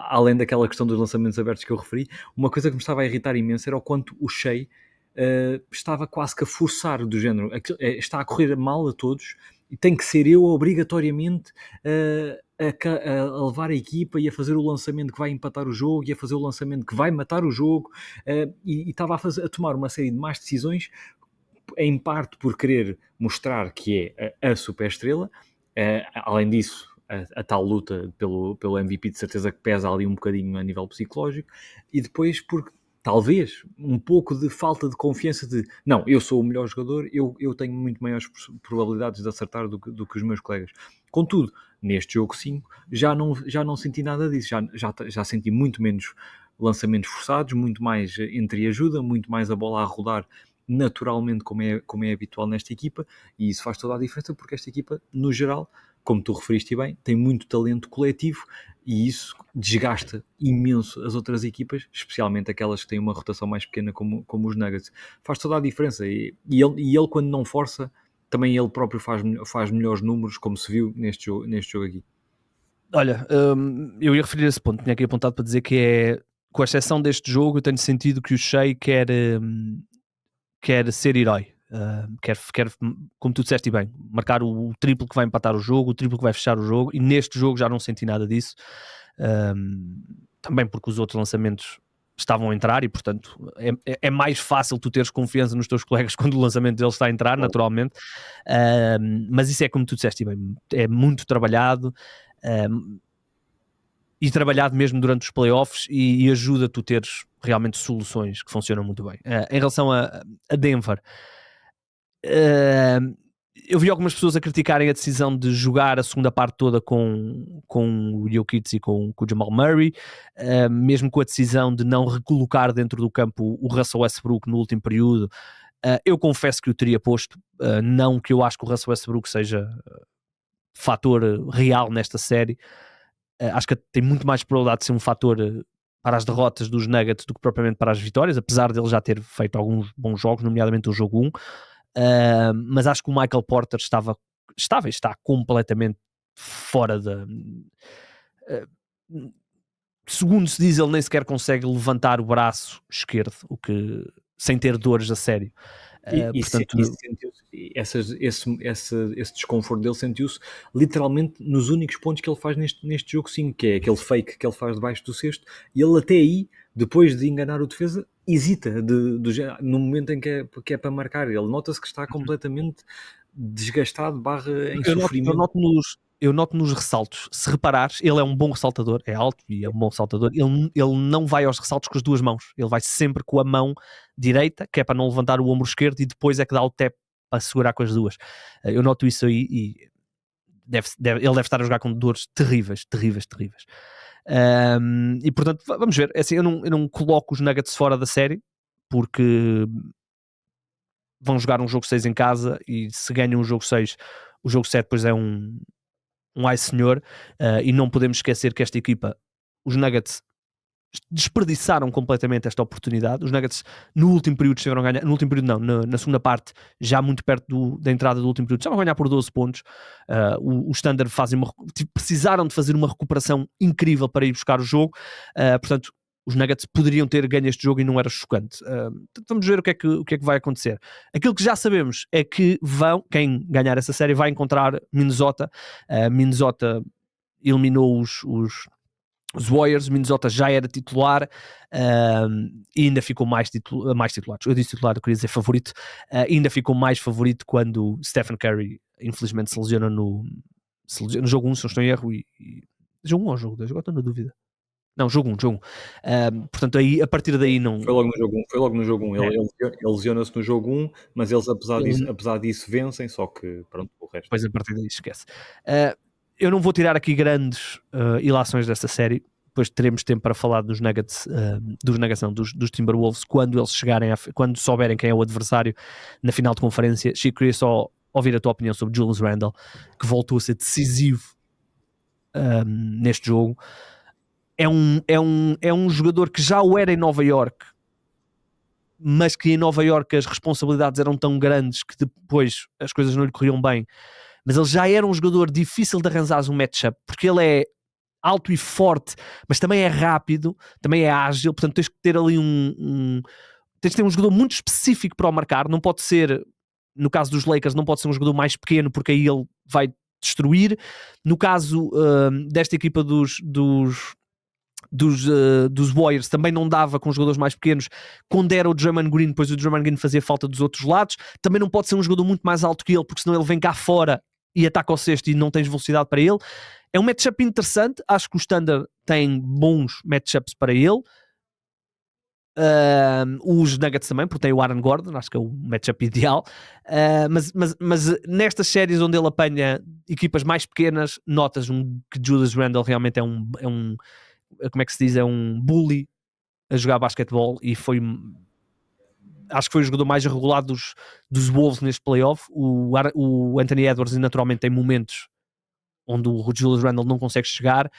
além daquela questão dos lançamentos abertos que eu referi, uma coisa que me estava a irritar imenso era o quanto o Shai estava quase que a forçar, do género, está a correr mal a todos, e tem que ser eu obrigatoriamente a levar a equipa e a fazer o lançamento que vai empatar o jogo, e a fazer o lançamento que vai matar o jogo, e estava a tomar uma série de más decisões, em parte por querer mostrar que é a superestrela. Além disso, a tal luta pelo MVP de certeza que pesa ali um bocadinho a nível psicológico, e depois porque talvez um pouco de falta de confiança de, não, eu sou o melhor jogador, eu tenho muito maiores probabilidades de acertar do que os meus colegas. Contudo, neste jogo 5, já não senti nada disso, já senti muito menos lançamentos forçados, muito mais entreajuda, muito mais a bola a rodar naturalmente, como é habitual nesta equipa, e isso faz toda a diferença, porque esta equipa, no geral, como tu referiste bem, tem muito talento coletivo, e isso desgasta imenso as outras equipas, especialmente aquelas que têm uma rotação mais pequena como os Nuggets. Faz toda a diferença, e ele quando não força, também ele próprio faz melhores números, como se viu neste jogo aqui. Olha, eu ia referir a esse ponto, tinha aqui apontado para dizer que é, com exceção deste jogo, eu tenho sentido que o Shea quer ser herói. Quer, como tu disseste bem, marcar o triplo que vai empatar o jogo, o triplo que vai fechar o jogo, e neste jogo já não senti nada disso. Também porque os outros lançamentos estavam a entrar e, portanto, é mais fácil tu teres confiança nos teus colegas quando o lançamento deles está a entrar, naturalmente. Mas isso é como tu disseste bem, é muito trabalhado. E trabalhado mesmo durante os playoffs, e ajuda tu teres realmente soluções que funcionam muito bem. Em relação a Denver, eu vi algumas pessoas a criticarem a decisão de jogar a segunda parte toda com o Jokic e com o Jamal Murray, mesmo com a decisão de não recolocar dentro do campo o Russell Westbrook no último período. Eu confesso que o teria posto, não que eu acho que o Russell Westbrook seja fator real nesta série. Acho que tem muito mais probabilidade de ser um fator para as derrotas dos Nuggets do que propriamente para as vitórias, apesar dele já ter feito alguns bons jogos, nomeadamente o jogo 1. Mas acho que o Michael Porter está completamente fora da... segundo se diz, ele nem sequer consegue levantar o braço esquerdo, o que, sem ter dores a sério. Portanto, esse desconforto dele sentiu-se literalmente nos únicos pontos que ele faz neste jogo 5, que é aquele fake que ele faz debaixo do cesto, e ele até aí, depois de enganar o defesa, hesita no momento em que é para marcar. Ele nota-se que está completamente desgastado, em sofrimento. Eu noto nos ressaltos, se reparares, ele é um bom ressaltador, é alto e é um bom ressaltador, ele não vai aos ressaltos com as duas mãos, ele vai sempre com a mão direita, que é para não levantar o ombro esquerdo, e depois é que dá o tap para segurar com as duas. Eu noto isso aí, e ele deve estar a jogar com dores terríveis. E portanto, vamos ver, assim, eu não coloco os Nuggets fora da série, porque vão jogar um jogo 6 em casa, e se ganham o jogo 6, o jogo 7 depois é um ai senhor, e não podemos esquecer que esta equipa, os Nuggets, desperdiçaram completamente esta oportunidade. Os Nuggets no último período estiveram a ganhar, no último período não, na segunda parte, já muito perto da entrada do último período, estavam a ganhar por 12 pontos. O Standard precisaram de fazer uma recuperação incrível para ir buscar o jogo, portanto os Nuggets poderiam ter ganho este jogo e não era chocante. Vamos ver o que é que vai acontecer. Aquilo que já sabemos é que quem ganhar essa série vai encontrar Minnesota. Minnesota eliminou os Warriors. Minnesota já era titular, e ainda ficou mais titular. Eu disse titular, eu queria dizer favorito. Ainda ficou mais favorito quando Stephen Curry infelizmente se lesiona no jogo 1, se não estou em erro. Jogo 1 ou jogo 2? Agora estou na dúvida. Não, jogo 1. Portanto, aí, a partir daí não... Foi logo no jogo 1. Ele lesiona-se no jogo 1, mas eles, apesar disso, vencem, só que, pronto, o resto... Depois, a partir daí, esquece. Eu não vou tirar aqui grandes ilações desta série, depois teremos tempo para falar dos Nuggets, dos Timberwolves, quando eles chegarem, quando souberem quem é o adversário na final de conferência. Chico, queria só ouvir a tua opinião sobre Julius Randle, que voltou a ser decisivo neste jogo. É um jogador que já o era em Nova York, mas que em Nova York as responsabilidades eram tão grandes que depois as coisas não lhe corriam bem. Mas ele já era um jogador difícil de arranjar um matchup, porque ele é alto e forte, mas também é rápido, também é ágil, portanto tens que ter ali tens de ter um jogador muito específico para o marcar. Não pode ser, no caso dos Lakers, não pode ser um jogador mais pequeno, porque aí ele vai destruir. No caso desta equipa dos Warriors, também não dava com jogadores mais pequenos. Quando era o Draymond Green, depois o Draymond Green fazia falta dos outros lados. Também não pode ser um jogador muito mais alto que ele, porque senão ele vem cá fora e ataca ao cesto e não tens velocidade para ele. É um matchup interessante. Acho que o Standard tem bons matchups para ele. Os Nuggets também, porque tem o Aaron Gordon, acho que é o matchup ideal. Mas nestas séries onde ele apanha equipas mais pequenas, notas que Julius Randle realmente é um, como é que se diz, é um bully a jogar basquetebol, e acho que foi o jogador mais regulado dos Wolves neste playoff. O Anthony Edwards naturalmente tem momentos onde o Julius Randle não consegue chegar,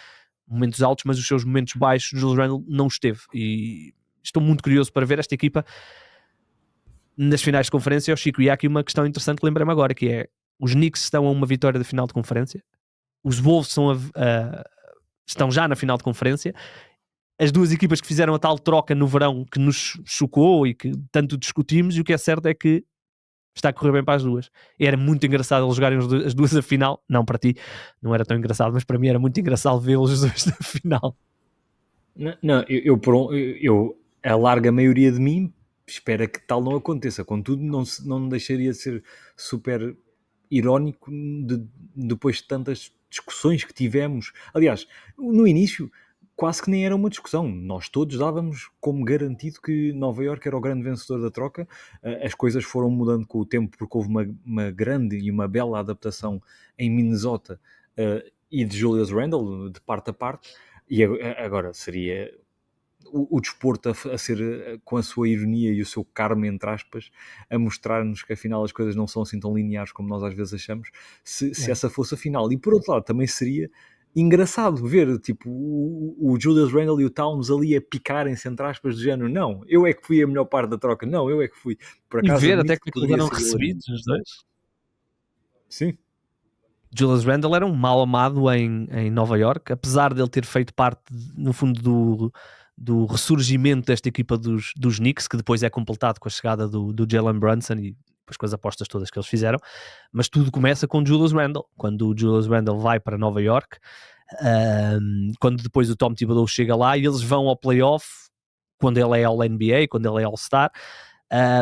momentos altos, mas os seus momentos baixos o Julius Randle não esteve, e estou muito curioso para ver esta equipa nas finais de conferência. O Chico, e há aqui uma questão interessante que lembrei-me agora, que é: os Knicks estão a uma vitória da final de conferência, os Wolves estão já na final de conferência. As duas equipas que fizeram a tal troca no verão que nos chocou e que tanto discutimos, e o que é certo é que está a correr bem para as duas. Era muito engraçado eles jogarem as duas a final. Não, para ti não era tão engraçado, mas para mim era muito engraçado vê-los os dois na final. Não, a larga maioria de mim espera que tal não aconteça. Contudo, não deixaria de ser super irónico depois de tantas discussões que tivemos. Aliás, no início quase que nem era uma discussão. Nós todos dávamos como garantido que Nova Iorque era o grande vencedor da troca. As coisas foram mudando com o tempo, porque houve uma grande e uma bela adaptação em Minnesota e de Julius Randle, de parte a parte. E agora seria o desporto a ser, com a sua ironia e o seu karma, entre aspas, a mostrar-nos que afinal as coisas não são assim tão lineares como nós às vezes achamos, se essa fosse a final. E por outro lado, também seria engraçado ver tipo o Julius Randle e o Towns ali a picarem-se, entre aspas, do género: não, eu é que fui a melhor parte da troca, não, eu é que fui. Por E acaso ver até admito que como é que eles poderia eram ser hilariante. recebidos, os dois. Sim. Julius Randle era um mal amado em Nova York, apesar de ele ter feito parte, no fundo, do ressurgimento desta equipa dos Knicks, que depois é completado com a chegada do Jalen Brunson e depois com as apostas todas que eles fizeram. Mas tudo começa com Julius Randle. Quando o Julius Randle vai para Nova York, quando depois o Tom Thibodeau chega lá e eles vão ao playoff, quando ele é All-NBA, quando ele é All-Star.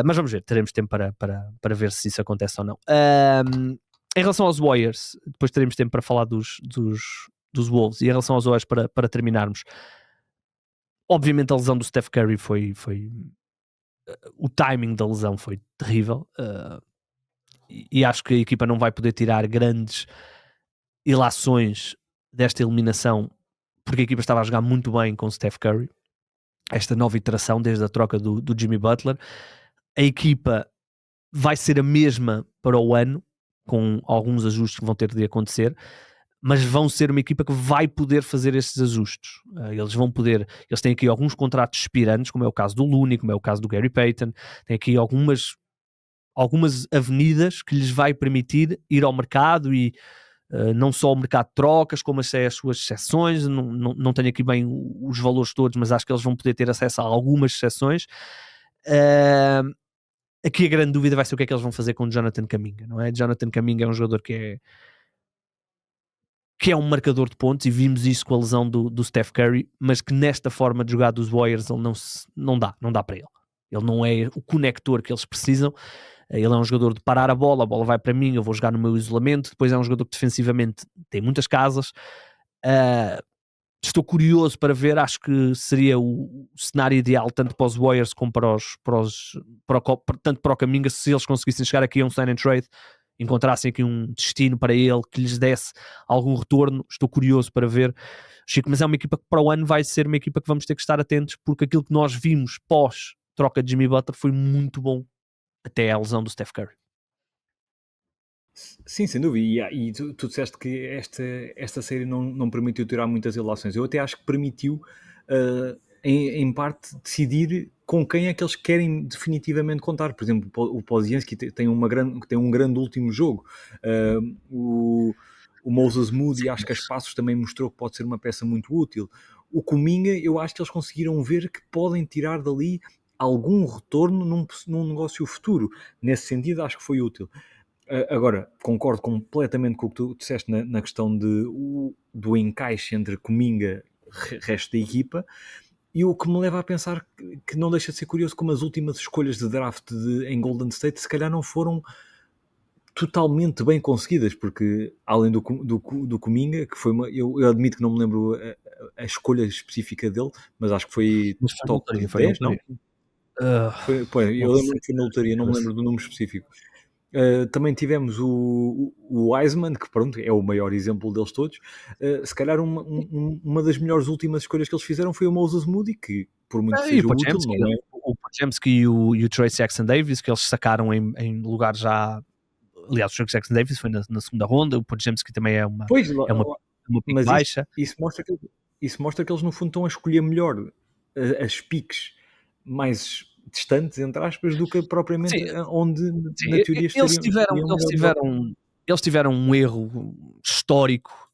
Mas vamos ver, teremos tempo para ver se isso acontece ou não. Em relação aos Warriors, depois teremos tempo para falar dos Wolves. E em relação aos Warriors, para terminarmos, obviamente a lesão do Steph Curry foi o timing da lesão foi terrível, e acho que a equipa não vai poder tirar grandes ilações desta eliminação, porque a equipa estava a jogar muito bem com o Steph Curry. Esta nova iteração, desde a troca do Jimmy Butler, a equipa vai ser a mesma para o ano, com alguns ajustes que vão ter de acontecer, mas vão ser uma equipa que vai poder fazer esses ajustes. Eles têm aqui alguns contratos expirantes, como é o caso do Looney, como é o caso do Gary Payton, tem aqui algumas avenidas que lhes vai permitir ir ao mercado, e não só o mercado de trocas, como as suas exceções. Não tenho aqui bem os valores todos, mas acho que eles vão poder ter acesso a algumas exceções. Aqui a grande dúvida vai ser o que é que eles vão fazer com o Jonathan Kuminga, não é? Jonathan Kuminga é um jogador que é um marcador de pontos, e vimos isso com a lesão do Steph Curry, mas que nesta forma de jogar dos Warriors ele não dá para ele. Ele não é o conector que eles precisam. Ele é um jogador de parar a bola vai para mim, eu vou jogar no meu isolamento. Depois é um jogador que defensivamente tem muitas casas. Estou curioso para ver, acho que seria o cenário ideal tanto para os Warriors como tanto para o Kuminga, se eles conseguissem chegar aqui a um sign and trade, encontrassem aqui um destino para ele que lhes desse algum retorno. Estou curioso para ver, Chico, mas é uma equipa que para o ano vai ser uma equipa que vamos ter que estar atentos, porque aquilo que nós vimos pós troca de Jimmy Butler foi muito bom até a lesão do Steph Curry. Sim, sem dúvida. E tu disseste que esta série não permitiu tirar muitas ilações. Eu até acho que permitiu, em parte, decidir com quem é que eles querem definitivamente contar. Por exemplo, o Pozienski tem um grande último jogo. O Moses Moody, acho que a espaços também mostrou que pode ser uma peça muito útil. O Kuminga, eu acho que eles conseguiram ver que podem tirar dali algum retorno num negócio futuro. Nesse sentido, acho que foi útil. Agora, concordo completamente com o que tu disseste na questão do encaixe entre Kuminga e resto da equipa, e o que me leva a pensar que não deixa de ser curioso como as últimas escolhas de draft em Golden State se calhar não foram totalmente bem conseguidas, porque além do Kuminga, que foi eu admito que não me lembro a escolha específica dele, mas acho que foi Mas foi na top lotaria, foi na 10, não? lotaria. Ah, Pois, não eu lembro sei que foi na lotaria, não me cabeça. lembro do número específico. Também tivemos o Wiseman, que pronto, é o maior exemplo deles todos. Se calhar uma das melhores últimas escolhas que eles fizeram foi o Moses Moody, que por muito que E o seja útil, Podziemski, não é? o Podziemski e o Trace Jackson Davis, que eles sacaram em lugar já. Aliás, o Trace Jackson Davis foi na segunda ronda, o Podziemski também é uma, Pois, é uma, uma pique mas baixa. isso mostra que eles no fundo estão a escolher melhor as piques mais distantes, entre aspas, do que propriamente Sim, onde sim, na teoria eles estariam, tiveram, estariam eles melhor. tiveram, eles tiveram um erro histórico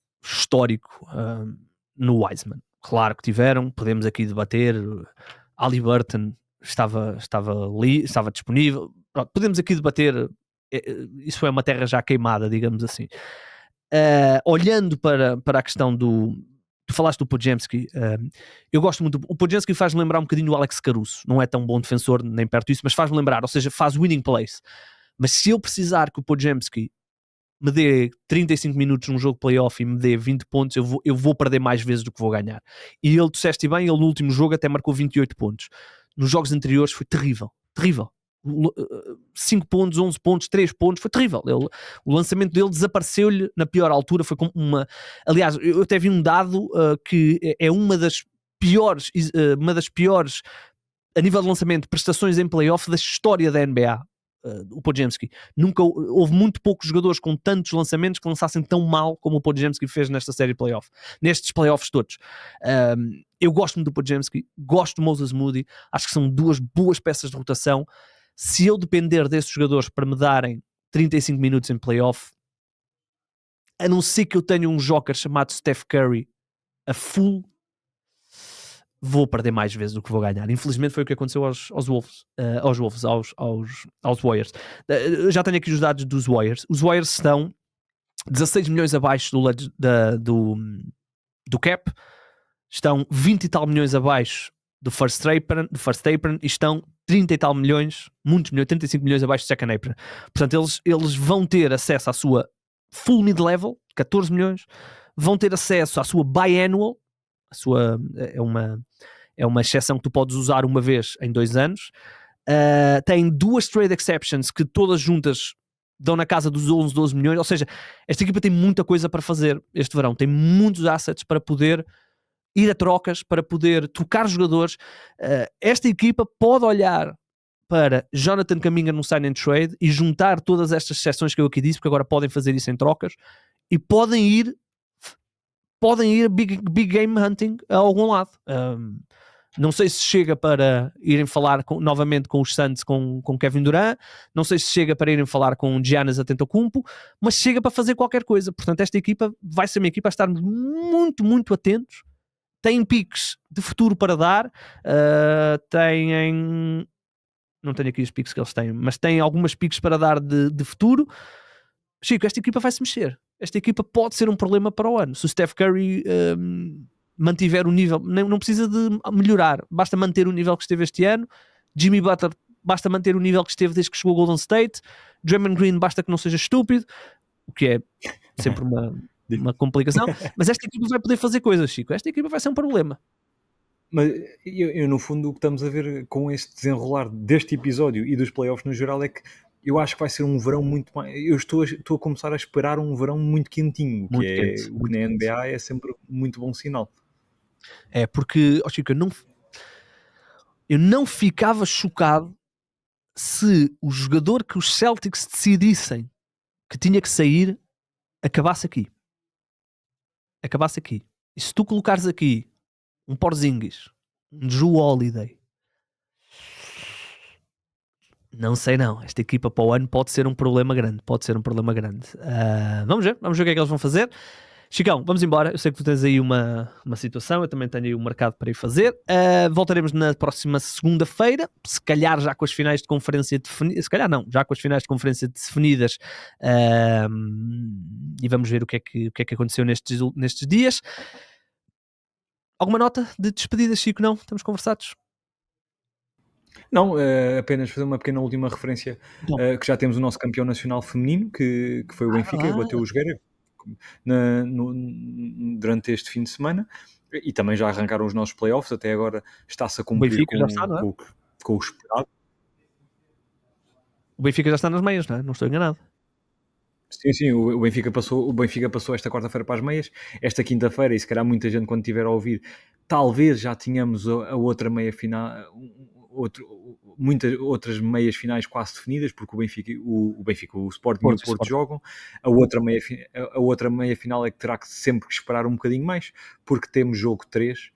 no Wiseman. Claro que tiveram, podemos aqui debater. Halliburton estava disponível. Pronto, podemos aqui debater. Isso é uma terra já queimada, digamos assim. Olhando para a questão do. Tu falaste do Podziemski, eu gosto muito. O Podziemski faz-me lembrar um bocadinho o Alex Caruso. Não é tão bom defensor, nem perto disso, mas faz-me lembrar, ou seja, faz winning plays. Mas se eu precisar que o Podziemski me dê 35 minutos num jogo de playoff e me dê 20 pontos, eu vou perder mais vezes do que vou ganhar. E ele, disseste bem, ele no último jogo até marcou 28 pontos. Nos jogos anteriores foi terrível, terrível. 5 pontos, 11 pontos, 3 pontos, foi terrível. O lançamento dele desapareceu-lhe na pior altura. Foi como uma. Aliás, eu até vi um dado que é uma das piores, a nível de lançamento, prestações em playoff da história da NBA. O Podziemski. Nunca houve muito poucos jogadores com tantos lançamentos que lançassem tão mal como o Podziemski fez nesta série de playoff, nestes playoffs todos. Eu gosto muito do Podziemski, gosto do Moses Moody, acho que são duas boas peças de rotação. Se eu depender desses jogadores para me darem 35 minutos em playoff, a não ser que eu tenha um joker chamado Steph Curry a full, vou perder mais vezes do que vou ganhar. Infelizmente foi o que aconteceu aos Warriors. Já tenho aqui os dados dos Warriors. Os Warriors estão 16 milhões abaixo do cap, estão 20 e tal milhões abaixo do first apron e estão 30 e tal milhões, 35 milhões abaixo do second apron. Portanto, eles vão ter acesso à sua full mid-level, 14 milhões, vão ter acesso à sua biannual, é uma exceção que tu podes usar uma vez em 2 anos. Tem 2 trade exceptions que todas juntas dão na casa dos 11, 12 milhões. Ou seja, esta equipa tem muita coisa para fazer este verão. Tem muitos assets para poder ir a trocas, para poder trocar jogadores. Esta equipa pode olhar para Jonathan Kuminga no sign and trade e juntar todas estas exceções que eu aqui disse, porque agora podem fazer isso em trocas, e podem ir big game hunting a algum lado. Não sei se chega para irem falar novamente com os Suns, com Kevin Durant, não sei se chega para irem falar com Giannis Antetokounmpo, mas chega para fazer qualquer coisa. Portanto, esta equipa vai ser uma equipa a estarmos muito, muito atentos. Tem piques de futuro para dar, não tenho aqui os piques que eles têm, mas têm algumas piques para dar de futuro. Chico, esta equipa vai se mexer. Esta equipa pode ser um problema para o ano. Se o Steph Curry mantiver o nível, não precisa de melhorar, basta manter o nível que esteve este ano. Jimmy Butler, basta manter o nível que esteve desde que chegou ao Golden State. Draymond Green, basta que não seja estúpido, o que é sempre uma complicação. Mas esta equipa vai poder fazer coisas, Chico. Esta equipa vai ser um problema. Mas eu, no fundo, o que estamos a ver com este desenrolar deste episódio e dos playoffs no geral é que eu acho que vai ser um verão muito mais. Eu estou a começar a esperar um verão muito quentinho, o que na NBA é sempre muito bom sinal. É porque, Chico, eu não ficava chocado se o jogador que os Celtics decidissem que tinha que sair acabasse aqui. E se tu colocares aqui um Porzingis, um Drew Holiday, não sei não. Esta equipa para o ano pode ser um problema grande. Vamos ver o que é que eles vão fazer. Chicão, vamos embora. Eu sei que tu tens aí uma situação, eu também tenho aí um mercado para ir fazer. Voltaremos na próxima segunda-feira, se calhar já com as finais de conferência definidas. Se calhar não, já com as finais de conferência definidas. E vamos ver o que é que aconteceu nestes dias. Alguma nota de despedida, Chico? Não? Estamos conversados? Não, apenas fazer uma pequena última referência, que já temos o nosso campeão nacional feminino, que foi o Benfica, bateu o Jogueira durante este fim de semana, E também já arrancaram os nossos playoffs, até agora está-se a O cumprir Benfica já está, com, não é? com o esperado. O Benfica já está nas meias, não é? Não estou enganado. Sim, o Benfica passou esta quarta-feira para as meias, esta quinta-feira, e se calhar muita gente quando estiver a ouvir, talvez já tínhamos a outra meia final, muitas outras meias finais quase definidas, porque o Sporting e o Porto jogam. A outra meia final é que terá que sempre que esperar um bocadinho mais, porque temos jogo 3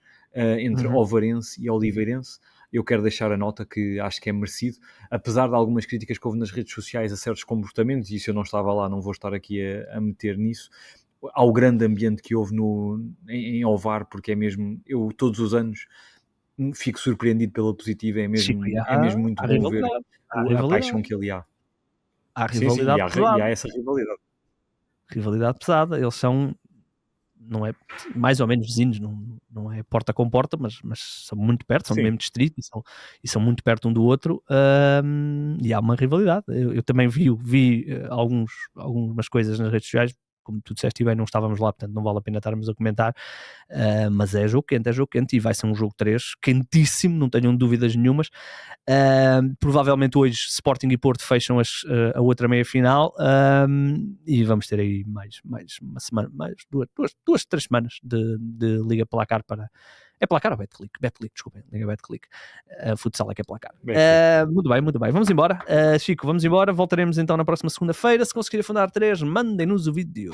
entre Ovarense e Oliveirense. Eu quero deixar a nota que acho que é merecido, apesar de algumas críticas que houve nas redes sociais a certos comportamentos, e se eu não estava lá não vou estar aqui a meter nisso, ao grande ambiente que houve em Ovar, porque é mesmo, eu todos os anos fico surpreendido pela positiva, é mesmo muito bom ver a paixão que ali há. Há rivalidade pesada. E há essa rivalidade. Rivalidade pesada, eles são, não é mais ou menos vizinhos, não é porta com porta, mas são muito perto, são do mesmo distrito e são muito perto um do outro, e há uma rivalidade. Eu também vi algumas coisas nas redes sociais, como tu disseste, e bem, não estávamos lá, portanto não vale a pena estarmos a comentar, mas é jogo quente e vai ser um jogo 3 quentíssimo, não tenham dúvidas nenhumas. Provavelmente hoje Sporting e Porto fecham a outra meia-final, e vamos ter aí mais uma semana, mais duas, 3 semanas de Liga Placar para... É Placar ou Betclic? Betclic, desculpem, Liga Betclic. Futsal é que é Placar. Muito bem. Vamos embora. Chico, vamos embora. Voltaremos então na próxima segunda-feira. Se conseguirem fundar 3, mandem-nos o vídeo.